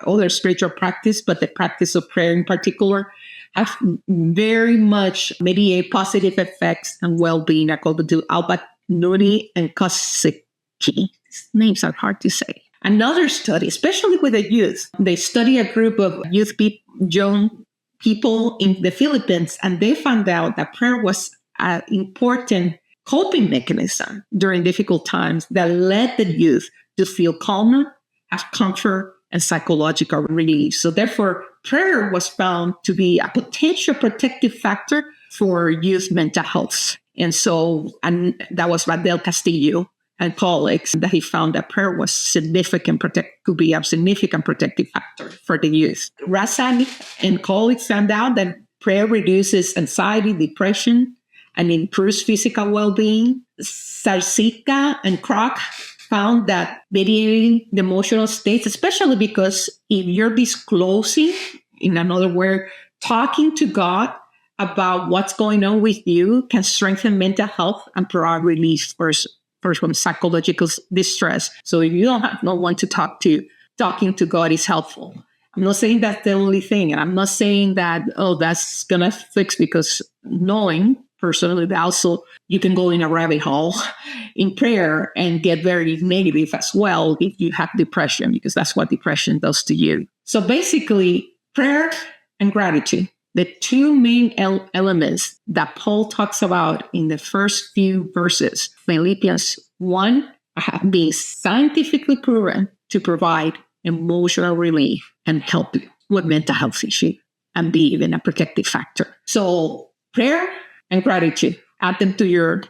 other spiritual practice, but the practice of prayer in particular, have very much mediate positive effects and well-being according to Albert Nuni and Kosicki. These names are hard to say. Another study, especially with the youth, they study a group of young people in the Philippines, and they found out that prayer was an important coping mechanism during difficult times that led the youth to feel calmer, have comfort, and psychological relief. So therefore, prayer was found to be a potential protective factor for youth mental health. And that was Radel Castillo and colleagues that he found that prayer was could be a significant protective factor for the youth. Razan and colleagues found out that prayer reduces anxiety, depression, and improves physical well-being. Sarsika and Kroc found that mediating the emotional states, especially because if you're disclosing, in another word, talking to God about what's going on with you can strengthen mental health and provide relief from psychological distress. So if you don't have no one to talk to, talking to God is helpful. I'm not saying that's the only thing. And I'm not saying that, that's going to fix, because knowing personally that also you can go in a rabbit hole in prayer and get very negative as well if you have depression, because that's what depression does to you. So basically, prayer and gratitude, the two main elements that Paul talks about in the first few verses, Philippians 1, have been scientifically proven to provide emotional relief and help with mental health issues and be even a protective factor. So prayer and gratitude, add them to your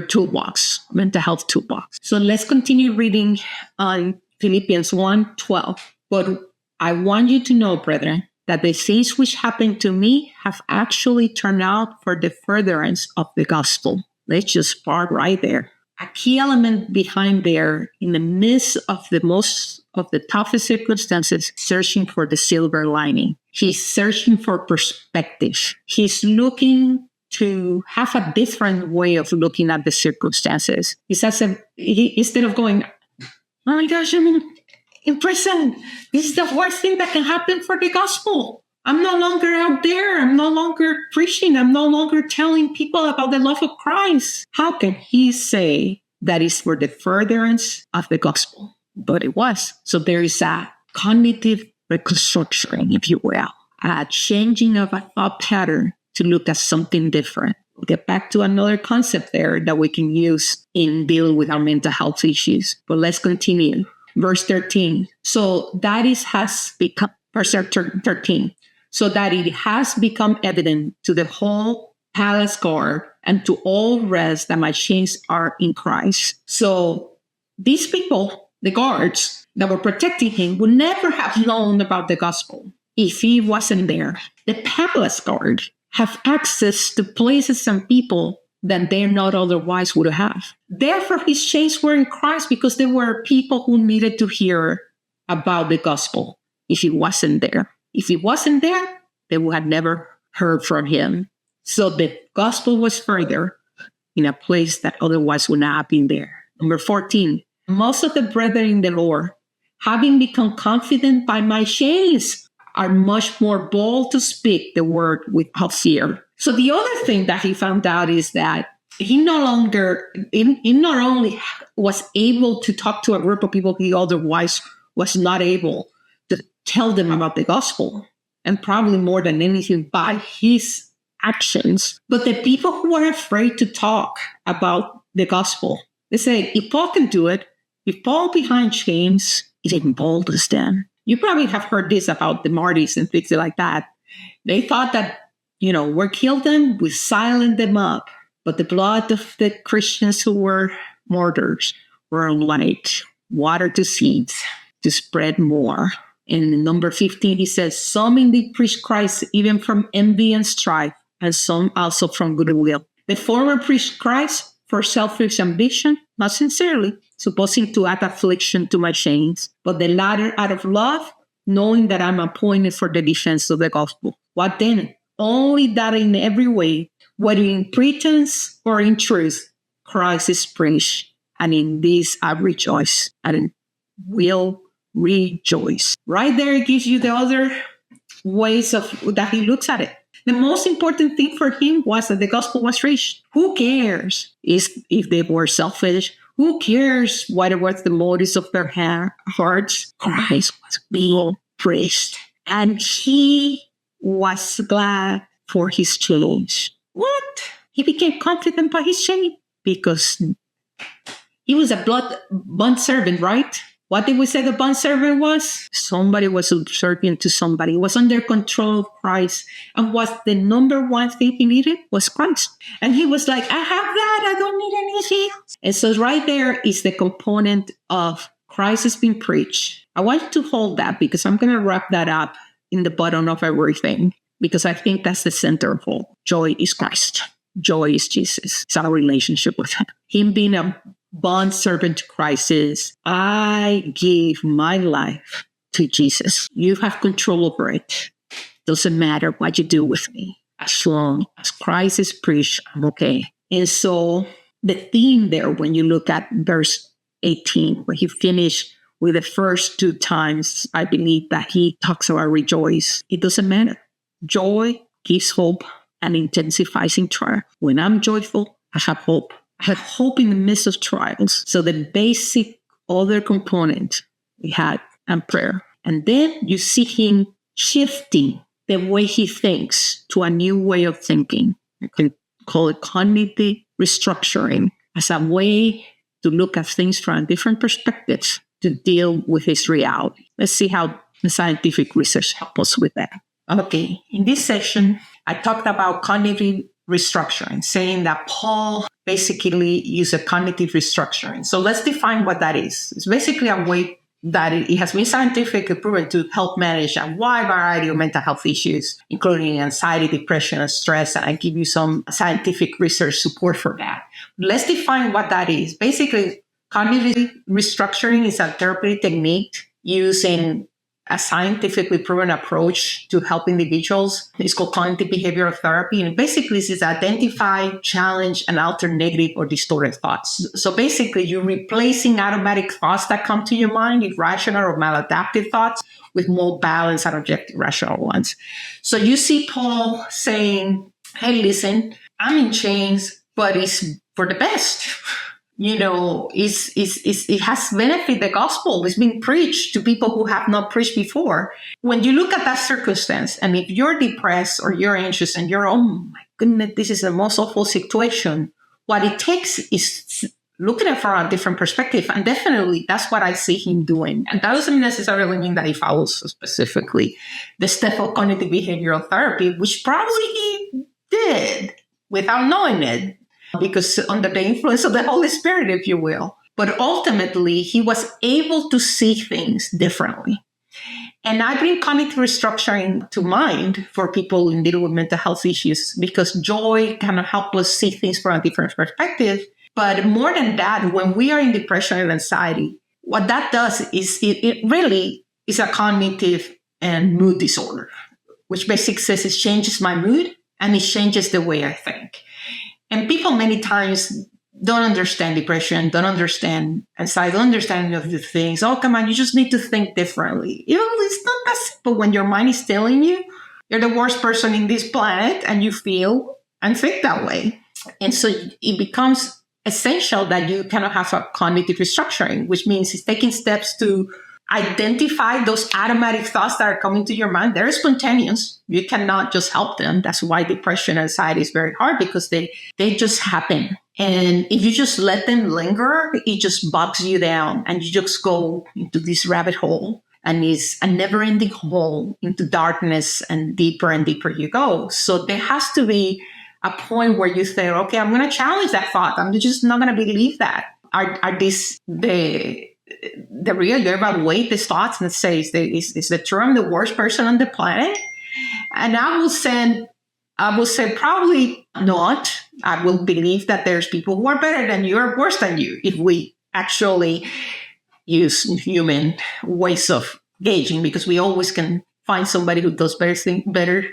toolbox, mental health toolbox. So let's continue reading on Philippians 1:12. But I want you to know, brethren, that the things which happened to me have actually turned out for the furtherance of the gospel. Let's just start right there. A key element behind there, in the midst of the most of the toughest circumstances, searching for the silver lining. He's searching for perspective. He's looking to have a different way of looking at the circumstances. He says, instead of going, oh my gosh, I'm in prison. This is the worst thing that can happen for the gospel. I'm no longer out there. I'm no longer preaching. I'm no longer telling people about the love of Christ. How can he say that is for the furtherance of the gospel? But it was. So there is a cognitive reconstruction, if you will, a changing of a thought pattern to look at something different. We'll get back to another concept there that we can use in dealing with our mental health issues. But let's continue. Verse 13. So that has become, verse 13. So that it has become evident to the whole palace guard and to all rest that my chains are in Christ. So these people, the guards that were protecting him, would never have known about the gospel if he wasn't there. The palace guard have access to places and people that they not otherwise would have. Therefore, his chains were in Christ because there were people who needed to hear about the gospel if he wasn't there. If he wasn't there, they would have never heard from him. So the gospel was further in a place that otherwise would not have been there. Number 14, most of the brethren in the Lord, having become confident by my chains, are much more bold to speak the word without fear. So the other thing that he found out is that he not only was able to talk to a group of people he otherwise was not able to tell them about the gospel, and probably more than anything by his actions, but the people who were afraid to talk about the gospel, they said, if Paul can do it, if Paul behind chains, it emboldens them. You probably have heard this about the Martys and things like that. They thought that, we killed them, we silent them up, but the blood of the Christians who were martyrs were like water to seeds to spread more. In number 15, he says, some indeed preach Christ even from envy and strife, and some also from goodwill. The former preached Christ for selfish ambition, not sincerely, supposing to add affliction to my chains, but the latter out of love, knowing that I'm appointed for the defense of the gospel. What then? Only that in every way, whether in pretense or in truth, Christ is preached, and in this I rejoice and will rejoice. Right there, it gives you the other ways of that he looks at it. The most important thing for him was that the gospel was preached. Who cares if they were selfish? Who cares what was the motives of their hearts? Christ was being preached, and he was glad for his change. What? He became confident by his change because he was a bond servant, right? What did we say the bond servant was? Somebody was subservient to somebody. He was under control of Christ. And what the number one thing he needed was Christ. And he was like, I have that. I don't need anything. And so right there is the component of Christ has been preached. I want you to hold that because I'm going to wrap that up in the bottom of everything, because I think that's the center of all. Joy is Christ. Joy is Jesus. It's our relationship with him. Him being a bond servant to Christ is, I give my life to Jesus. You have control over it. Doesn't matter what you do with me. As long as Christ is preached, I'm okay. And so the theme there, when you look at verse 18, where he finished with the first two times, I believe that he talks about rejoice. It doesn't matter. Joy gives hope and intensifies in trial. When I'm joyful, I have hope. I have hope in the midst of trials. So the basic other component we had and prayer. And then you see him shifting the way he thinks to a new way of thinking. You can call it cognitive restructuring as a way to look at things from a different perspective to deal with his reality. Let's see how the scientific research helps us with that. Okay, in this session, I talked about cognitive restructuring, saying that Paul basically used a cognitive restructuring. So let's define what that is. It's basically a way that it has been scientifically proven to help manage a wide variety of mental health issues, including anxiety, depression, and stress. And I give you some scientific research support for that. Let's define what that is. Basically, cognitive restructuring is a therapeutic technique using a scientifically proven approach to help individuals. It's called cognitive behavioral therapy. And basically, this is identify, challenge, and alter negative or distorted thoughts. So basically, you're replacing automatic thoughts that come to your mind, irrational or maladaptive thoughts, with more balanced and objective rational ones. So you see Paul saying, hey, listen, I'm in chains, but it's for the best. You know, it has benefited the gospel. It's being preached to people who have not preached before. When you look at that circumstance, and if you're depressed or you're anxious and you're, oh my goodness, this is the most awful situation, what it takes is looking at it from a different perspective. And definitely that's what I see him doing. And that doesn't necessarily mean that he follows specifically the step of cognitive behavioral therapy, which probably he did without knowing it, because under the influence of the Holy Spirit, if you will. But ultimately, he was able to see things differently. And I bring cognitive restructuring to mind for people who deal with mental health issues, because joy kind of helps us see things from a different perspective. But more than that, when we are in depression and anxiety, what that does is it really is a cognitive and mood disorder, which basically says it changes my mood and it changes the way I think. And people many times don't understand depression, don't understand anxiety, don't understand the things. Oh, come on, you just need to think differently. You know, it's not that simple when your mind is telling you you're the worst person in this planet and you feel and think that way. And so it becomes essential that you kind of have a cognitive restructuring, which means it's taking steps to identify those automatic thoughts that are coming to your mind. They're spontaneous. You cannot just help them. That's why depression and anxiety is very hard, because they just happen. And if you just let them linger, it just bogs you down and you just go into this rabbit hole. And it's a never-ending hole into darkness, and deeper you go. So there has to be a point where you say, okay, I'm going to challenge that thought. I'm just not going to believe that. Are these the real? You evaluate these thoughts and say, is the true I'm the worst person on the planet? And I will say probably not. I will believe that there's people who are better than you or worse than you, if we actually use human ways of gauging, because we always can find somebody who does better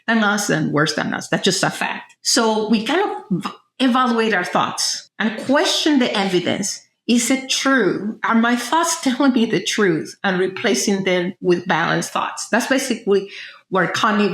than us and worse than us. That's just a fact. So we kind of evaluate our thoughts and question the evidence. Is it true? Are my thoughts telling me the truth? And replacing them with balanced thoughts. That's basically where cognitive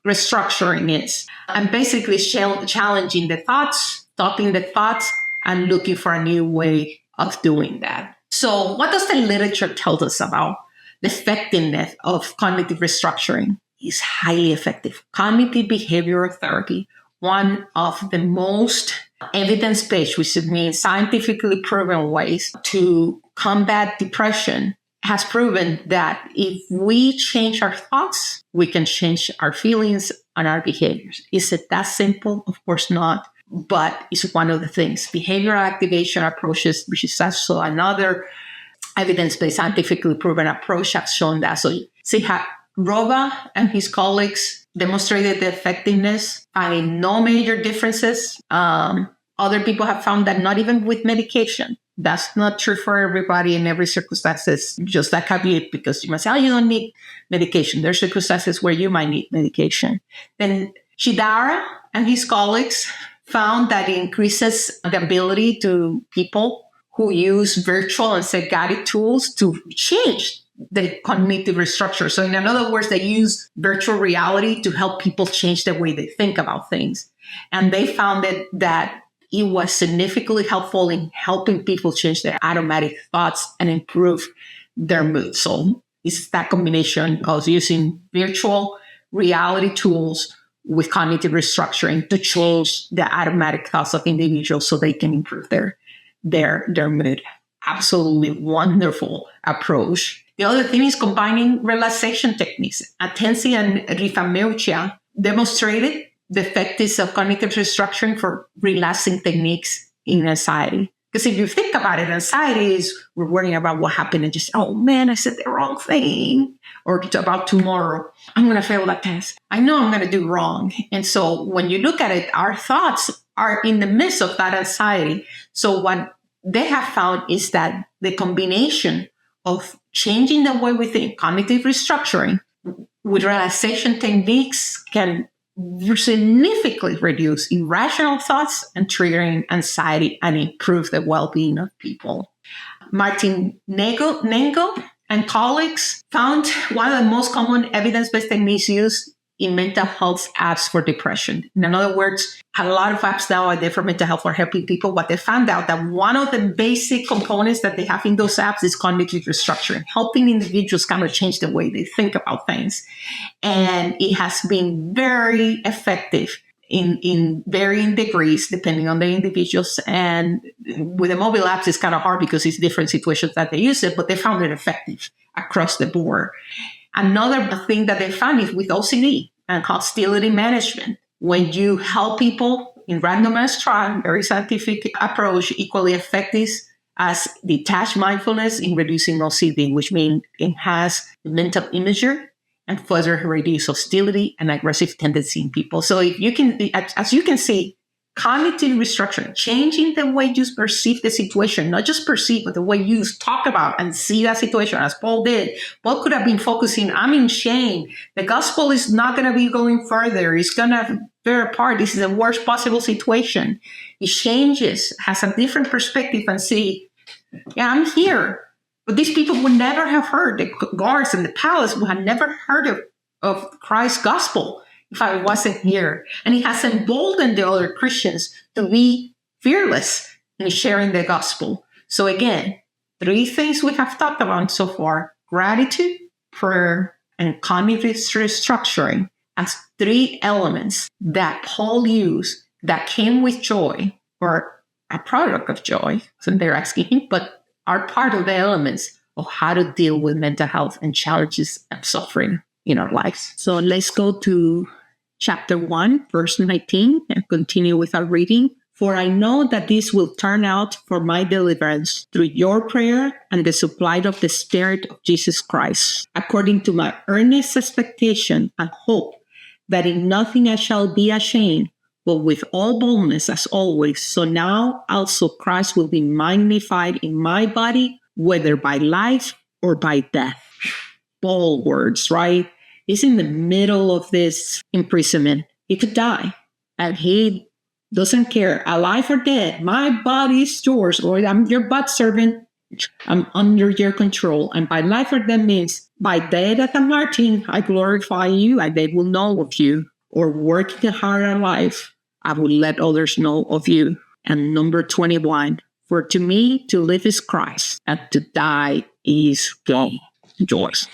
restructuring is. And basically challenging the thoughts, stopping the thoughts, and looking for a new way of doing that. So what does the literature tell us about the effectiveness of cognitive restructuring? It's highly effective. Cognitive behavioral therapy, one of the most evidence-based, which means scientifically proven ways to combat depression, has proven that if we change our thoughts, we can change our feelings and our behaviors. Is it that simple? Of course not, but it's one of the things. Behavioral activation approaches, which is also another evidence-based, scientifically proven approach, have shown that. So see how Rova and his colleagues demonstrated the effectiveness, finding no major differences. Other people have found that not even with medication. That's not true for everybody in every circumstances. Just that caveat, because you might say, oh, you don't need medication. There are circumstances where you might need medication. Then Shidara and his colleagues found that it increases the ability to people who use virtual and guided tools to change the cognitive restructure. So in other words, they use virtual reality to help people change the way they think about things. And they found that it was significantly helpful in helping people change their automatic thoughts and improve their mood. So it's that combination of using virtual reality tools with cognitive restructuring to change the automatic thoughts of individuals so they can improve their mood. Absolutely wonderful approach. The other thing is combining relaxation techniques. Atensi and Rifameuccia demonstrated the effectiveness of cognitive restructuring for relaxing techniques in anxiety. Because if you think about it, anxiety is we're worrying about what happened and just, oh man, I said the wrong thing. Or about tomorrow, I'm going to fail that test. I know I'm going to do wrong. And so when you look at it, our thoughts are in the midst of that anxiety. So what they have found is that the combination of changing the way we think, cognitive restructuring, with relaxation techniques can significantly reduce irrational thoughts and triggering anxiety and improve the well-being of people. Martin Nengo and colleagues found one of the most common evidence-based techniques used in mental health apps for depression. In other words, a lot of apps now are there for mental health for helping people. But they found out that one of the basic components that they have in those apps is cognitive restructuring, helping individuals kind of change the way they think about things. And it has been very effective in varying degrees, depending on the individuals. And with the mobile apps, it's kind of hard because it's different situations that they use it, but they found it effective across the board. Another thing that they found is with OCD and hostility management. When you help people in randomized trial, very scientific approach, equally effective as detached mindfulness in reducing OCD, which means it has mental imagery and further reduce hostility and aggressive tendency in people. So if you can, as you can see, cognitive restructuring, changing the way you perceive the situation, not just perceive, but the way you talk about and see that situation, as Paul did. Paul could have been focusing, I'm in shame. The gospel is not going to be going further. It's going to bear apart. This is the worst possible situation. He changes, has a different perspective and see, yeah, I'm here. But these people would never have heard, the guards in the palace would have never heard of Christ's gospel if I wasn't here. And it has emboldened the other Christians to be fearless in sharing the gospel. So again, 3 things we have talked about so far: gratitude, prayer, and cognitive restructuring as 3 elements that Paul used that came with joy, or a product of joy. So they're asking him, but are part of the elements of how to deal with mental health and challenges and suffering in our lives. So let's go to chapter 1, verse 19, and continue with our reading. For I know that this will turn out for my deliverance through your prayer and the supply of the Spirit of Jesus Christ, according to my earnest expectation and hope that in nothing I shall be ashamed, but with all boldness as always. So now also Christ will be magnified in my body, whether by life or by death. Bold words, right? He's in the middle of this imprisonment. He could die, and he doesn't care, alive or dead. My body is yours, Lord. I'm your body servant. I'm under your control. And by life or death means by death as a martyr, I glorify you, and they will know of you. Or working hard in life, I will let others know of you. And number 21, for to me to live is Christ, and to die is gain. Joyce.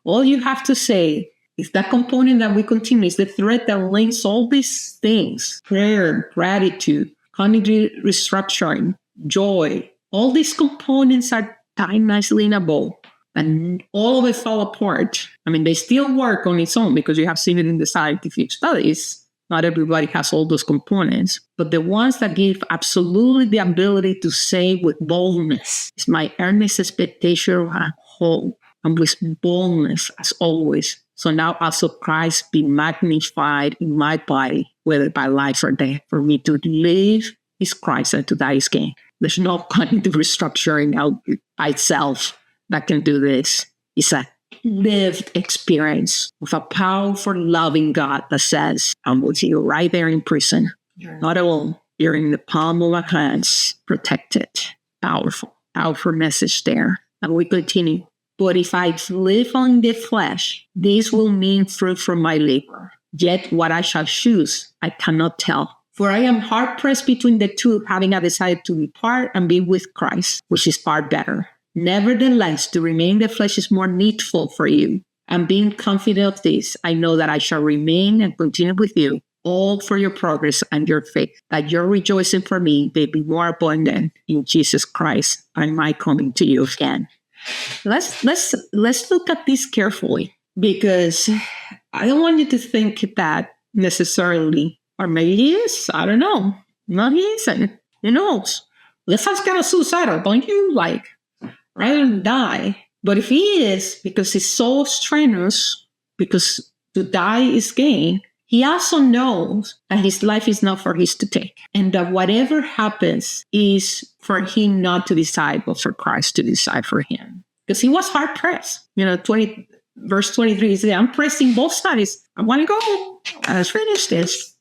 All you have to say is that component that we continue, is the thread that links all these things: prayer, gratitude, cognitive restructuring, joy. All these components are tied nicely in a bow, and all of it fall apart. I mean, they still work on its own because you have seen it in the scientific studies. Not everybody has all those components, but the ones that give absolutely the ability to say with boldness, it's my earnest expectation and hope, and with boldness as always. So now also Christ be magnified in my body, whether by life or death. For me to live is Christ and to die is gain. There's no cognitive restructuring out by itself that can do this. It's a lived experience with a powerful, loving God that says, I'm with you right there in prison. You're not alone. You're in the palm of my hands, protected. Powerful message there. And we continue. But if I live on the flesh, this will mean fruit from my labor. Yet what I shall choose, I cannot tell. For I am hard pressed between the two, having a desire to depart and be with Christ, which is far better. Nevertheless, to remain in the flesh is more needful for you. And being confident of this, I know that I shall remain and continue with you, all for your progress and your faith, that your rejoicing for me may be more abundant in Jesus Christ and my coming to you again. Let's look at this carefully, because I don't want you to think that necessarily, or maybe he is, I don't know. No, he isn't. Who knows? that sounds kind of suicidal, don't you? Like, rather than die. But if he is, because he's so strenuous, because to die is gain, he also knows that his life is not for his to take. And that whatever happens is for him not to decide, but for Christ to decide for him. Because he was hard pressed. Verse 23, he said, I'm pressing both sides. I want to go. Let's finish this.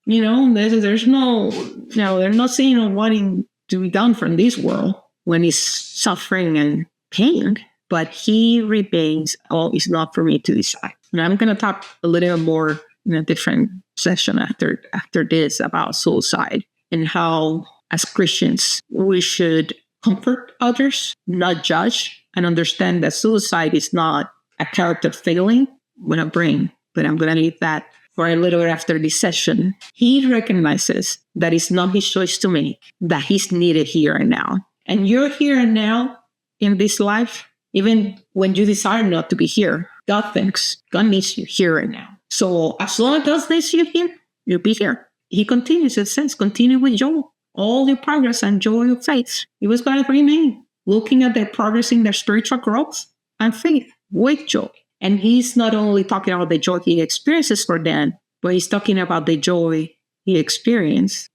There's no saying on wanting to be done from this world when he's suffering and pain. But he remains, it's not for me to decide. And I'm going to talk a little more in a different session after this about suicide and how, as Christians, we should comfort others, not judge, and understand that suicide is not a character failing with a brain. But I'm going to leave that for a little after this session. He recognizes that it's not his choice to make, that he's needed here and now. And you're here and now in this life, even when you desire not to be here. God thinks God needs you here and now. So as long as God needs you here, you'll be here. He continues, it says, continue with joy. All your progress and joy of faith. It was going to remain. Looking at their progress in their spiritual growth and faith with joy. And he's not only talking about the joy he experiences for them, but he's talking about the joy they experience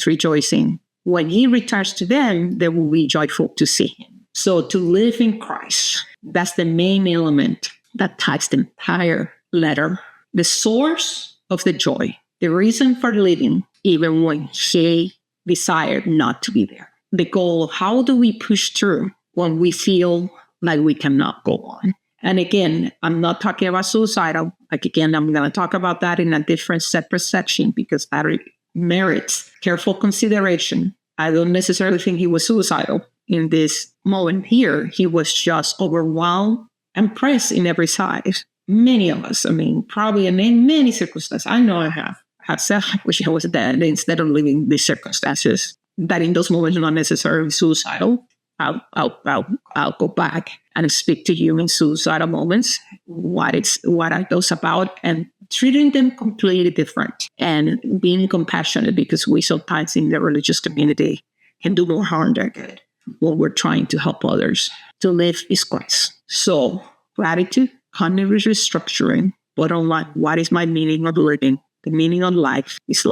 rejoicing. When he returns to them, they will be joyful to see him. So to live in Christ, that's the main element that ties the entire letter. The source of the joy, the reason for living, even when he desired not to be there. The goal, how do we push through when we feel like we cannot go on? And again, I'm not talking about suicidal. I'm going to talk about that in a different separate section because that merits careful consideration. I don't necessarily think he was suicidal in this moment here. He was just overwhelmed and pressed in every side. Many of us, probably in many circumstances. I know I have said, I wish I was dead instead of living these circumstances. That in those moments, not necessarily suicidal. I'll go back and speak to you in suicidal moments. What are those about? And treating them completely different and being compassionate, because we sometimes in the religious community can do more harm than good when we're trying to help others. To live is Christ. So gratitude, continuous restructuring. Bottom line, what is my meaning of living? The meaning of life is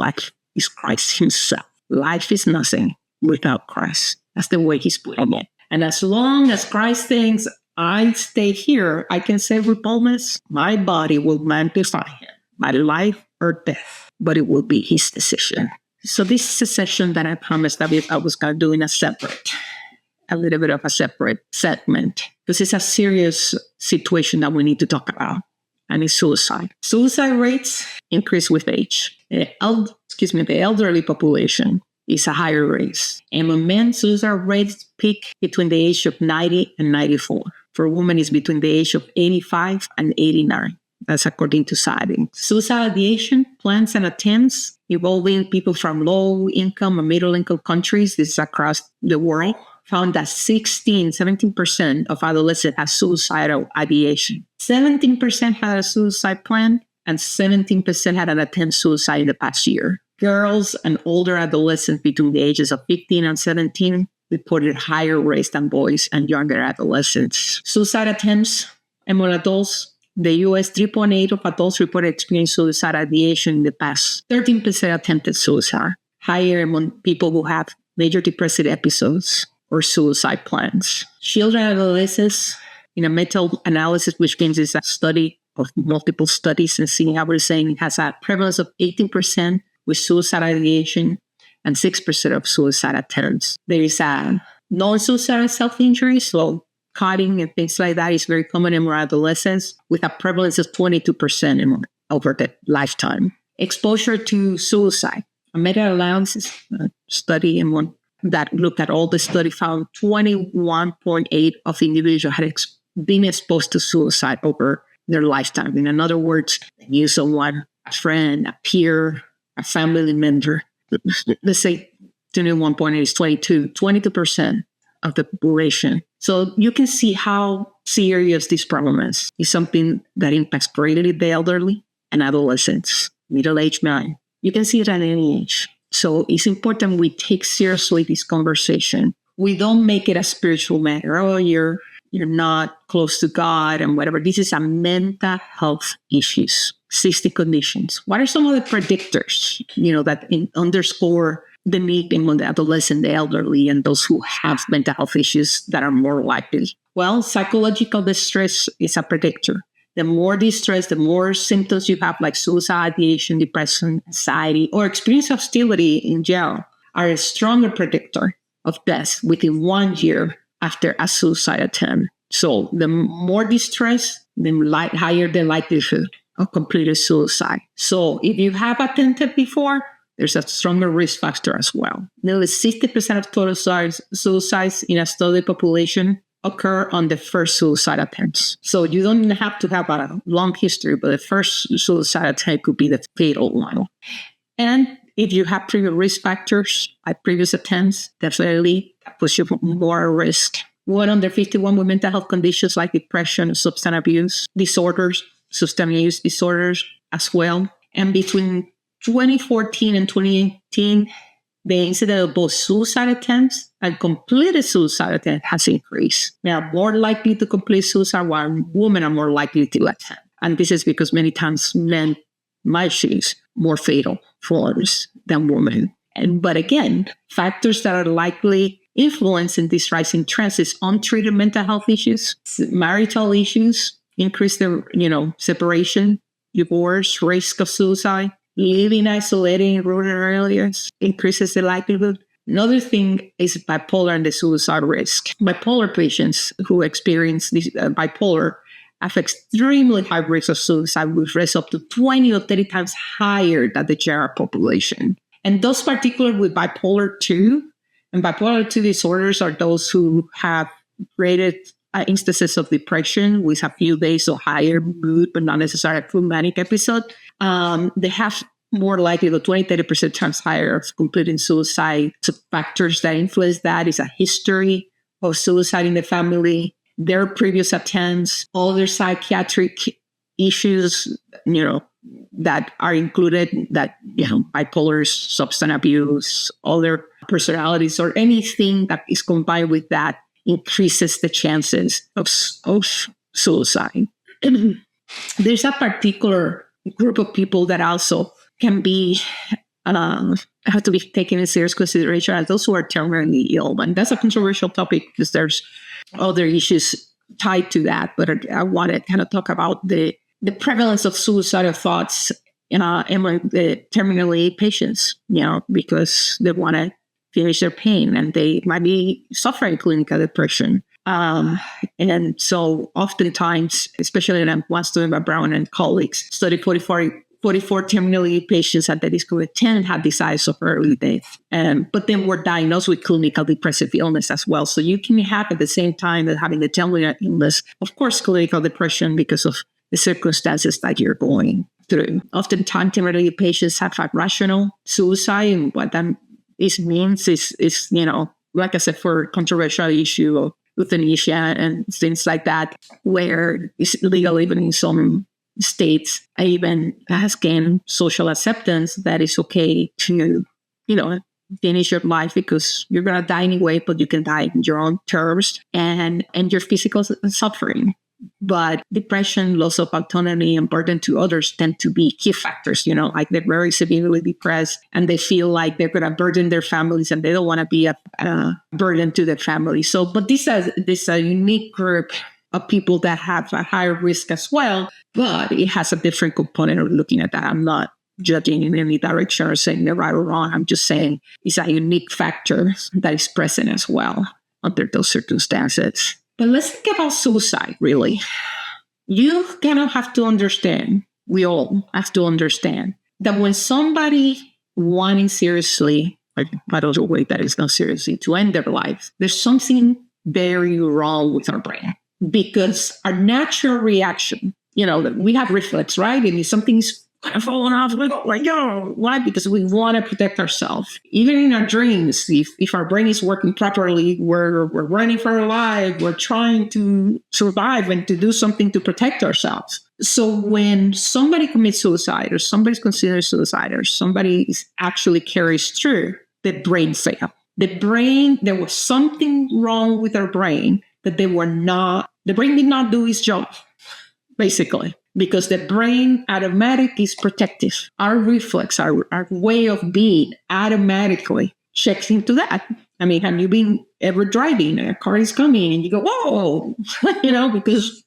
Christ himself. Life is nothing without Christ. That's the way he's putting it. And as long as Christ thinks I stay here, I can say with boldness, my body will magnify him, my life or death, but it will be his decision. So this is a session that I promised that I was going to do in a little bit of a separate segment, because it's a serious situation that we need to talk about, and it's suicide. Suicide rates increase with age. The elderly population is a higher rate. And when men, suicide rates peak between the age of 90 and 94. For women, it's between the age of 85 and 89. That's according to citing. Suicide ideation, plans and attempts involving people from low-income and middle-income countries, this is across the world, found that 17% of adolescents had suicidal ideation. 17% had a suicide plan, and 17% had an attempt suicide in the past year. Girls and older adolescents between the ages of 15 and 17 reported higher rates than boys and younger adolescents. Suicide attempts among adults, the U.S. 3.8 of adults reported experiencing suicide ideation in the past. 13% attempted suicide, higher among people who have major depressive episodes or suicide plans. Children and adolescents, in a meta-analysis, which means it's a study of multiple studies and seeing how we're saying it has a prevalence of 18% with suicide ideation and 6% of suicide attempts. There is a non-suicidal self-injury, so cutting and things like that is very common among adolescents, with a prevalence of 22% over the lifetime. Exposure to suicide. A meta-analysis study that looked at all the study found 21.8% of individuals had been exposed to suicide over their lifetime. In other words, they knew someone, a friend, a peer, a family member. Let's say 21.8 is 22% of the population. So you can see how serious this problem is. It's something that impacts greatly the elderly and adolescents, middle-aged men. You can see it at any age. So it's important we take seriously this conversation. We don't make it a spiritual matter. Oh, you're not close to God and whatever. This is a mental health issues, 60 conditions. What are some of the predictors, that underscore the need among the adolescent, the elderly, and those who have mental health issues that are more likely? Well, psychological distress is a predictor. The more distress, the more symptoms you have, like suicide, ideation, depression, anxiety, or experience hostility in jail, are a stronger predictor of death within 1 year after a suicide attempt. So the more distress, the higher the likelihood of completed suicide. So if you have attempted before, there's a stronger risk factor as well. Nearly 60% of total suicides in a study population occur on the first suicide attempts. So you don't have to have a long history, but the first suicide attempt could be the fatal one. And if you have previous risk factors, like previous attempts, definitely puts you more at risk. 1 under 51 with mental health conditions like depression, substance abuse disorders, substance use disorders as well. And between 2014 and 2018, the incidence of both suicide attempts and completed suicide attempts has increased. They are more likely to complete suicide, while women are more likely to attempt. And this is because many times men might choose more fatal forms than women. But again, factors that are likely influencing this rising trend is untreated mental health issues, marital issues, increase the separation, divorce, risk of suicide, living isolated in rural areas increases the likelihood. Another thing is bipolar and the suicide risk. Bipolar patients who experience this bipolar have extremely high risk of suicide, with risk up to 20 or 30 times higher than the general population. And those particularly with bipolar 2, and bipolar 2 disorders are those who have rated instances of depression with a few days or higher mood, but not necessarily a full manic episode. They have more likely, the 20-30% chance higher of completing suicide. So factors that influence that is a history of suicide in the family, their previous attempts, all their psychiatric issues, that are included, that, bipolar, substance abuse, other personalities, or anything that is combined with that increases the chances of suicide. There's a particular group of people that also can be have to be taken in serious consideration as those who are terminally ill. And that's a controversial topic because there's other issues tied to that. But I want to kind of talk about the prevalence of suicidal thoughts among the terminally ill patients, because they want to finish their pain and they might be suffering clinical depression. And so oftentimes, especially when one student by Brown and colleagues studied 44 terminally ill patients at the discovery 10 had desires of early death, but then were diagnosed with clinical depressive illness as well. So you can have at the same time that having the terminal illness, of course, clinical depression because of the circumstances that you're going through. Oftentimes, terminally ill patients have irrational suicide, and what that means is, like I said, for controversial issue of euthanasia and things like that, where it's legal even in some states, even has gained social acceptance that it's okay to, finish your life because you're going to die anyway, but you can die in your own terms and your physical suffering. But depression, loss of autonomy, and burden to others tend to be key factors, like they're very severely depressed and they feel like they're going to burden their families and they don't want to be a burden to their family. So, but this is a unique group of people that have a higher risk as well, but it has a different component of looking at that. I'm not judging in any direction or saying they're right or wrong. I'm just saying it's a unique factor that is present as well under those circumstances. But let's think about suicide, really. You kind of have to understand, we all have to understand, that when somebody wanting seriously, or by the way, that is not seriously, to end their life, there's something very wrong with our brain. Because our natural reaction, we have reflex, right? And if something's I've fallen off. Like, yo, why? Because we want to protect ourselves. Even in our dreams, if our brain is working properly, we're running for our life, we're trying to survive and to do something to protect ourselves. So when somebody commits suicide or somebody's considered suicide or somebody actually carries through, the brain failed. There was something wrong with our brain that the brain did not do its job, basically. Because the brain automatic is protective. Our reflex, our way of being automatically checks into that. I mean, have you been ever driving? A car is coming and you go, whoa, because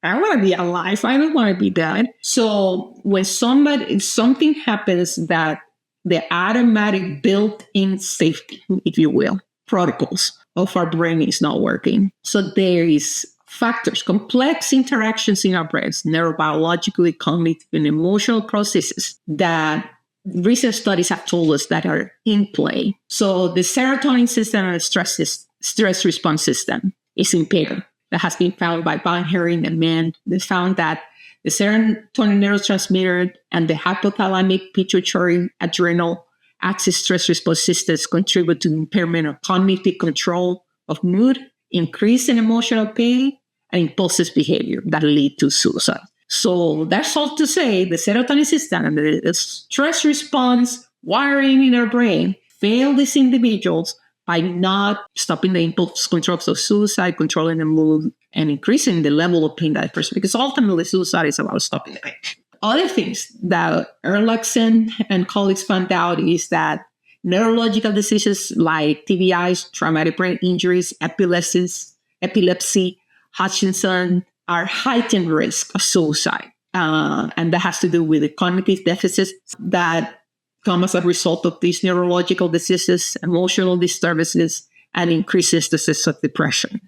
I want to be alive. I don't want to be dead. So when something happens that the automatic built-in safety, if you will, protocols of our brain is not working. So there is factors, complex interactions in our brains, neurobiologically, cognitive, and emotional processes that recent studies have told us that are in play. So the serotonin system and the stress response system is impaired. That has been found by Van Hering and Mann. They found that the serotonin neurotransmitter and the hypothalamic pituitary adrenal axis stress response systems contribute to impairment of cognitive control of mood, increase in emotional pain, and impulsive behavior that lead to suicide. So that's all to say the serotonin system and the stress response wiring in our brain fail these individuals by not stopping the impulse controls of suicide, controlling the mood, and increasing the level of pain that person, because ultimately suicide is about stopping the pain. Other things that Erlichsen and colleagues found out is that neurological diseases like TBIs, traumatic brain injuries, epilepsy, Hutchinson are heightened risk of suicide. And that has to do with the cognitive deficits that come as a result of these neurological diseases, emotional disturbances, and increases the risk of depression.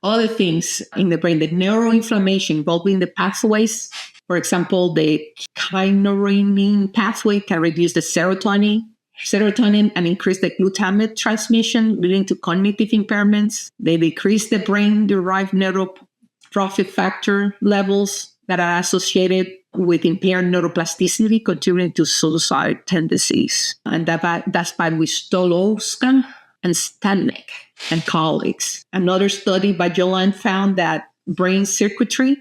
Other things in the brain, the neuroinflammation involving the pathways. For example, the kynurenine pathway can reduce the serotonin and increase the glutamate transmission, leading to cognitive impairments. They decrease the brain-derived neurotrophic factor levels that are associated with impaired neuroplasticity, contributing to suicide tendencies. And that's by Wistolowska and Stanek and colleagues. Another study by Jolan found that brain circuitry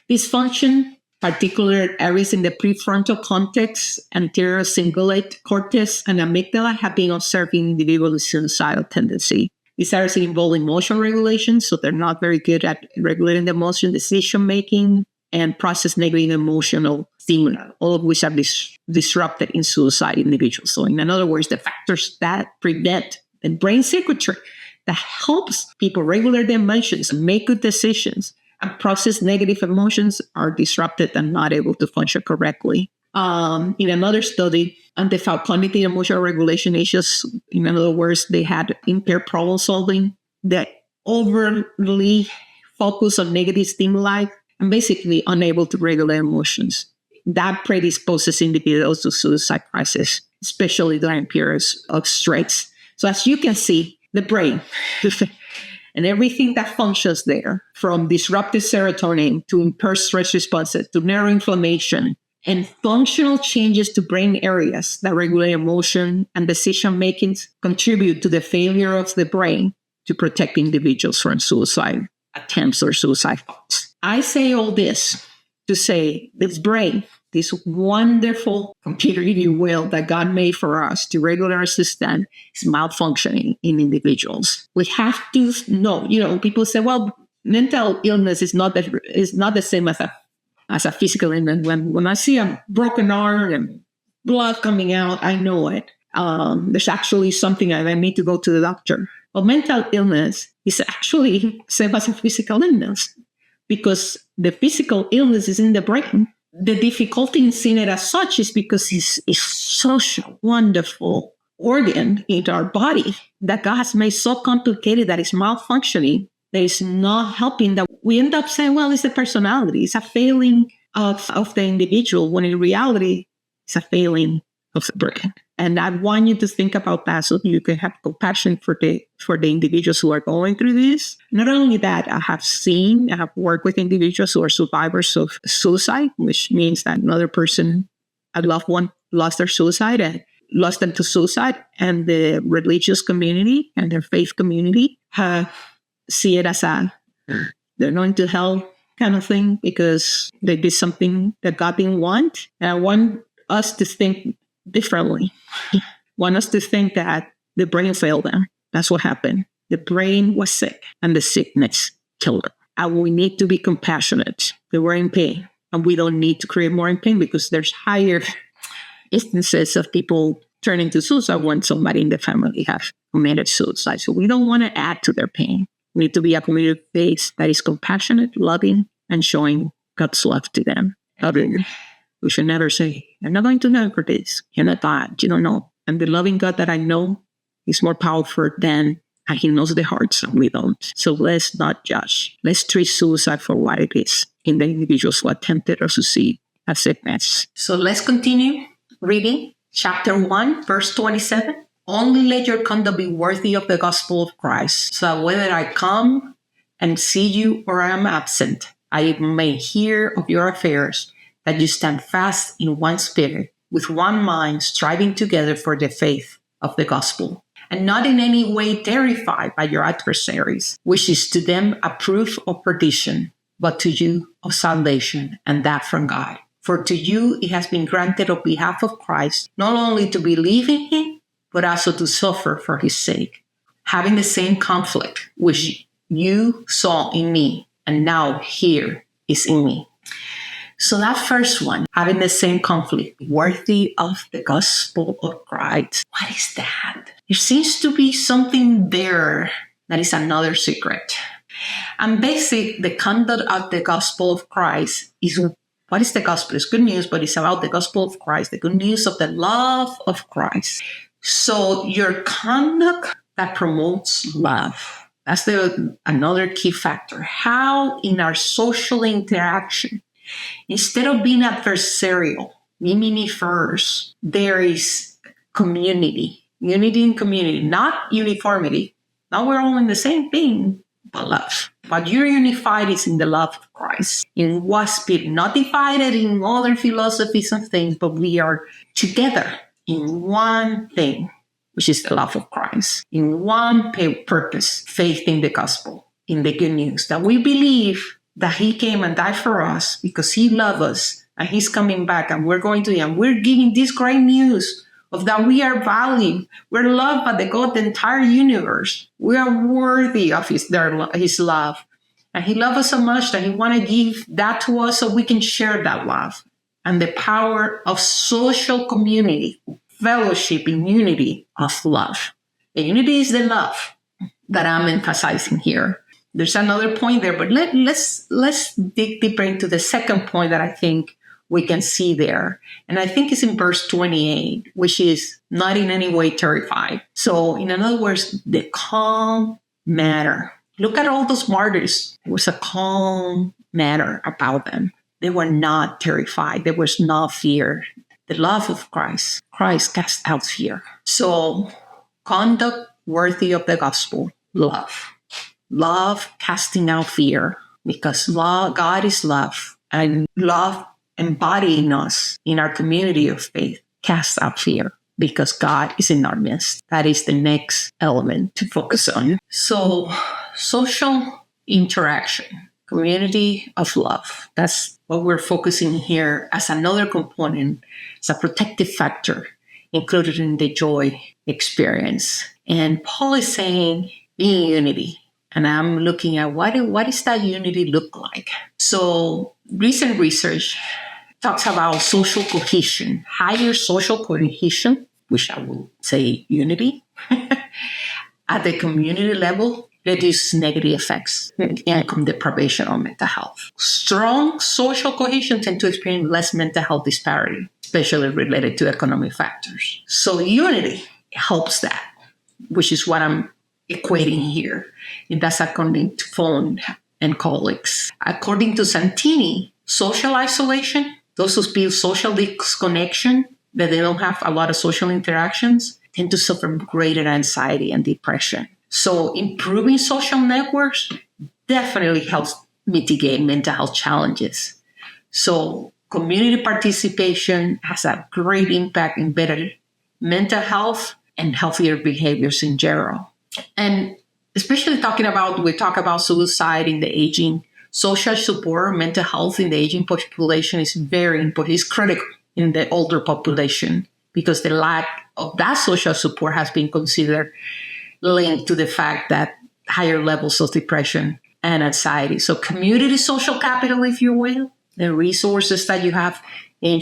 dysfunction, particular areas in the prefrontal cortex, anterior cingulate cortex, and amygdala have been observed in individuals with suicidal tendency. These areas involve emotional regulation, so they're not very good at regulating the emotion, decision-making, and process negative emotional stimuli, all of which are disrupted in suicide individuals. So in other words, the factors that prevent the brain circuitry that helps people regulate their emotions and make good decisions and process negative emotions are disrupted and not able to function correctly. In another study, and they found cognitive emotional regulation issues. In other words, they had impaired problem solving, that overly focus on negative stimuli, and basically unable to regulate emotions. That predisposes individuals to suicide crisis, especially during periods of stress. So as you can see, the brain and everything that functions there, from disrupted serotonin to impaired stress responses to neuroinflammation and functional changes to brain areas that regulate emotion and decision-making, contribute to the failure of the brain to protect individuals from suicide attempts or suicide thoughts. I say all this to say this brain, this wonderful computer, if you will, that God made for us to regulate our system, is malfunctioning in individuals. We have to know, people say, well, mental illness is not the same as a physical illness. When I see a broken arm and blood coming out, I know it. There's actually something I need to go to the doctor. But mental illness is actually same as a physical illness, because the physical illness is in the brain. The difficulty in seeing it as such is because it's such a wonderful organ in our body that God has made so complicated that it's malfunctioning, that it's not helping, that we end up saying, well, it's the personality. It's a failing of the individual, when in reality, it's a failing of the brain. And I want you to think about that so you can have compassion for the individuals who are going through this. Not only that, I have worked with individuals who are survivors of suicide, which means that another person a loved one lost their suicide and lost them to suicide, and the religious community and their faith community see it as they're going to hell kind of thing because they did something that God didn't want. And I want us to think differently. I want us to think that the brain failed them. That's what happened. The brain was sick and the sickness killed them. And we need to be compassionate. They were in pain. And we don't need to create more in pain because there's higher instances of people turning to suicide when somebody in the family has committed suicide. So we don't want to add to their pain. We need to be a community of faith that is compassionate, loving, and showing God's love to them. We should never say, "You're not going to know for this. You're not that. You don't know." And the loving God that I know is more powerful than, and He knows the hearts, and we don't. So let's not judge. Let's treat suicide for what it is in the individuals who attempted or succeed at sickness. So let's continue reading chapter 1, verse 27. Only let your conduct be worthy of the gospel of Christ, so that whether I come and see you or I am absent, I may hear of your affairs, that you stand fast in one spirit, with one mind, striving together for the faith of the gospel, and not in any way terrified by your adversaries, which is to them a proof of perdition, but to you of salvation, and that from God. For to you it has been granted on behalf of Christ, not only to believe in Him, but also to suffer for His sake, having the same conflict which you saw in me, and now here is in me. So that first one, having the same conflict, worthy of the gospel of Christ. What is that? There seems to be something there that is another secret. And basically, the conduct of the gospel of Christ is, what is the gospel? It's good news, but it's about the gospel of Christ, the good news of the love of Christ. So your conduct that promotes love. That's another key factor. How in our social interaction, instead of being adversarial, me first, there is community. Unity in community, not uniformity. Now we're all in the same thing, but love. But you're unified is in the love of Christ. In one spirit, not divided in other philosophies and things, but we are together in one thing, which is the love of Christ. In one purpose, faith in the gospel, in the good news, that we believe that He came and died for us because He loved us and He's coming back and we're going to Him. We're giving this great news of that we are valued. We're loved by the God, the entire universe. We are worthy of His love. And He loved us so much that He want to give that to us so we can share that love. And the power of social community, fellowship in unity of love. The unity is the love that I'm emphasizing here. There's another point there, but let's dig deeper into the second point that I think we can see there. And I think it's in verse 28, which is not in any way terrified. So in other words, the calm manner. Look at all those martyrs. There was a calm manner about them. They were not terrified. There was no fear. The love of Christ. Christ cast out fear. So conduct worthy of the gospel. Love. Love casting out fear. Because God is love. And love embodying us in our community of faith casts out fear. Because God is in our midst. That is the next element to focus on. So social interaction. Community of love. That's what we're focusing here as another component, as a protective factor included in the joy experience. And Paul is saying, be in unity. And I'm looking at what does that unity look like? So recent research talks about social cohesion, higher social cohesion, which I will say unity, at the community level. Reduce negative effects, income deprivation, or mental health. Strong social cohesion tend to experience less mental health disparity, especially related to economic factors. So unity helps that, which is what I'm equating here. And that's according to Fone and colleagues. According to Santini, social isolation, those who feel social disconnection, that they don't have a lot of social interactions, tend to suffer greater anxiety and depression. So improving social networks definitely helps mitigate mental health challenges. So community participation has a great impact in better mental health and healthier behaviors in general. And especially we talk about suicide in the aging, social support, mental health in the aging population is very important. It's critical in the older population because the lack of that social support has been considered linked to the fact that higher levels of depression and anxiety. So community social capital, if you will, the resources that you have in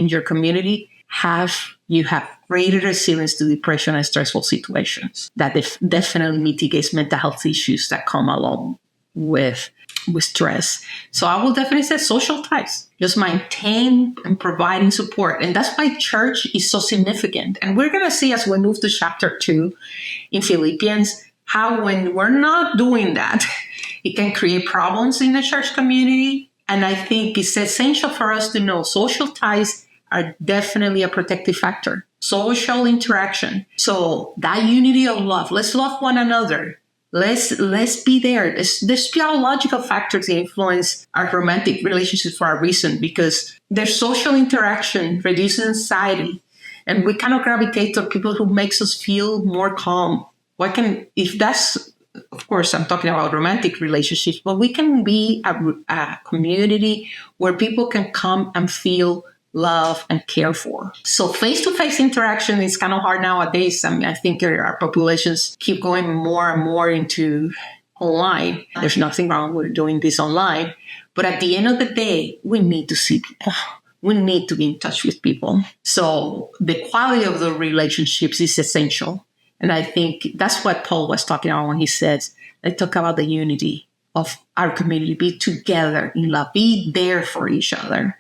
your community you have greater resilience to depression and stressful situations. That definitely mitigates mental health issues that come along with stress. So I will definitely say social ties. Just maintain and providing support. And that's why church is so significant. And we're going to see as we move to chapter 2 in Philippians, how when we're not doing that, it can create problems in the church community. And I think it's essential for us to know social ties are definitely a protective factor. Social interaction. So that unity of love. Let's love one another. Let's be there. There's biological factors that influence our romantic relationships for a reason, because there's social interaction reduces anxiety, and we kind of gravitate to people who makes us feel more calm. If that's, of course, I'm talking about romantic relationships, but we can be a community where people can come and feel love and care for. So face-to-face interaction is kind of hard nowadays. I mean, I think our populations keep going more and more into online. There's nothing wrong with doing this online. But at the end of the day, we need to see people. We need to be in touch with people. So the quality of the relationships is essential. And I think that's what Paul was talking about when he says, they talk about the unity of our community, be together in love, be there for each other.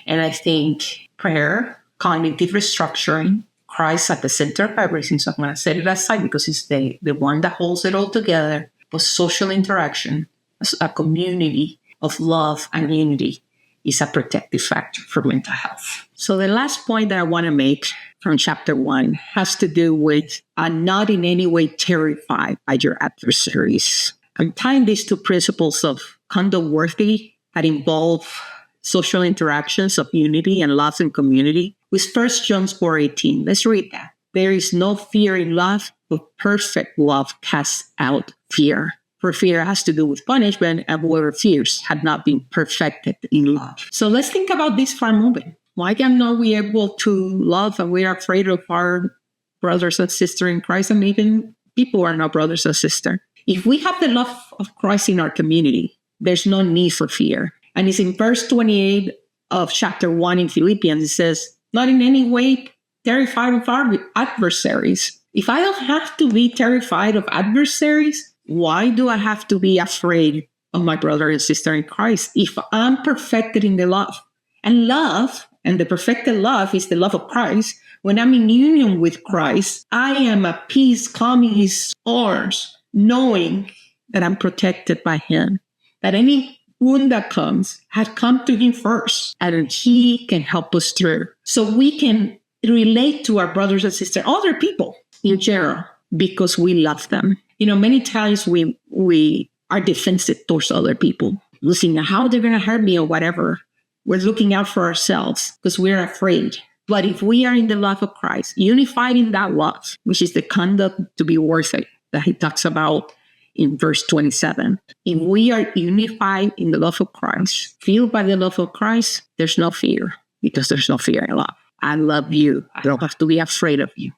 And I think prayer, cognitive restructuring, Christ at the center of everything. So I'm going to set it aside because he's the one that holds it all together. But social interaction, as a community of love and unity, is a protective factor for mental health. So the last point that I want to make from chapter 1 has to do with not in any way terrified by your adversaries. I'm tying these two principles of conduct worthy that involve social interactions of unity and love and community with 1 John 4:18. Let's read that. There is no fear in love, but perfect love casts out fear. For fear has to do with punishment, and whoever fears had not been perfected in love. So let's think about this for a moment. Why cannot we able to love and we are afraid of our brothers and sisters in Christ, and even people who are not brothers and sisters? If we have the love of Christ in our community, there's no need for fear. And it's in verse 28 of chapter 1 in Philippians. It says, not in any way terrified of our adversaries. If I don't have to be terrified of adversaries, why do I have to be afraid of my brother and sister in Christ if I'm perfected in the love? And love, and the perfected love is the love of Christ. When I'm in union with Christ, I am at peace, calm in his arms, knowing that I'm protected by him, that any wound that comes had come to him first, and he can help us through. So we can relate to our brothers and sisters, other people in general, because we love them. You know, many times we are defensive towards other people, looking at how they're going to hurt me or whatever. We're looking out for ourselves because we're afraid. But if we are in the love of Christ, unified in that love, which is the conduct to be worth it, that he talks about in verse 27. If we are unified in the love of Christ, filled by the love of Christ, there's no fear, because there's no fear in love. I love you. I don't have to be afraid of you.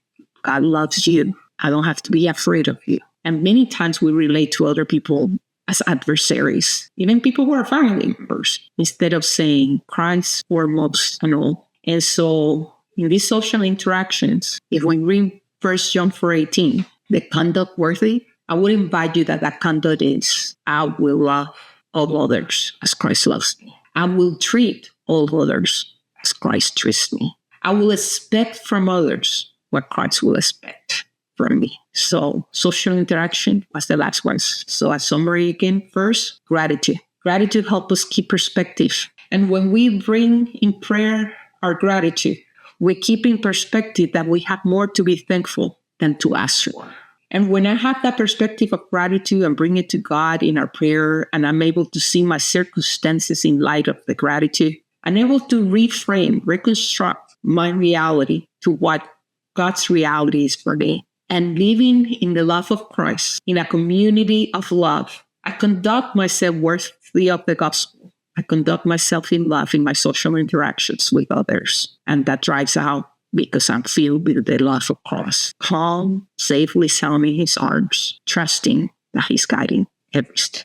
God loves you. I don't have to be afraid of you. And many times we relate to other people as adversaries, even people who are family members, instead of saying Christ foremost and all. And so in these social interactions, if we read 1 John 4:18, the conduct worthy, I would invite you that conduct is, I will love all others as Christ loves me. I will treat all others as Christ treats me. I will expect from others what Christ will expect from me. So social interaction was the last one. So a summary again, first, gratitude. Gratitude helps us keep perspective. And when we bring in prayer our gratitude, we keep in perspective that we have more to be thankful than to ask for. And when I have that perspective of gratitude and bring it to God in our prayer, and I'm able to see my circumstances in light of the gratitude, I'm able to reframe, reconstruct my reality to what God's reality is for me. And living in the love of Christ, in a community of love, I conduct myself worthy of the gospel. I conduct myself in love in my social interactions with others. And that drives out because I'm filled with the love of Christ. Calm, safely sounding his arms, trusting that he's guiding every step.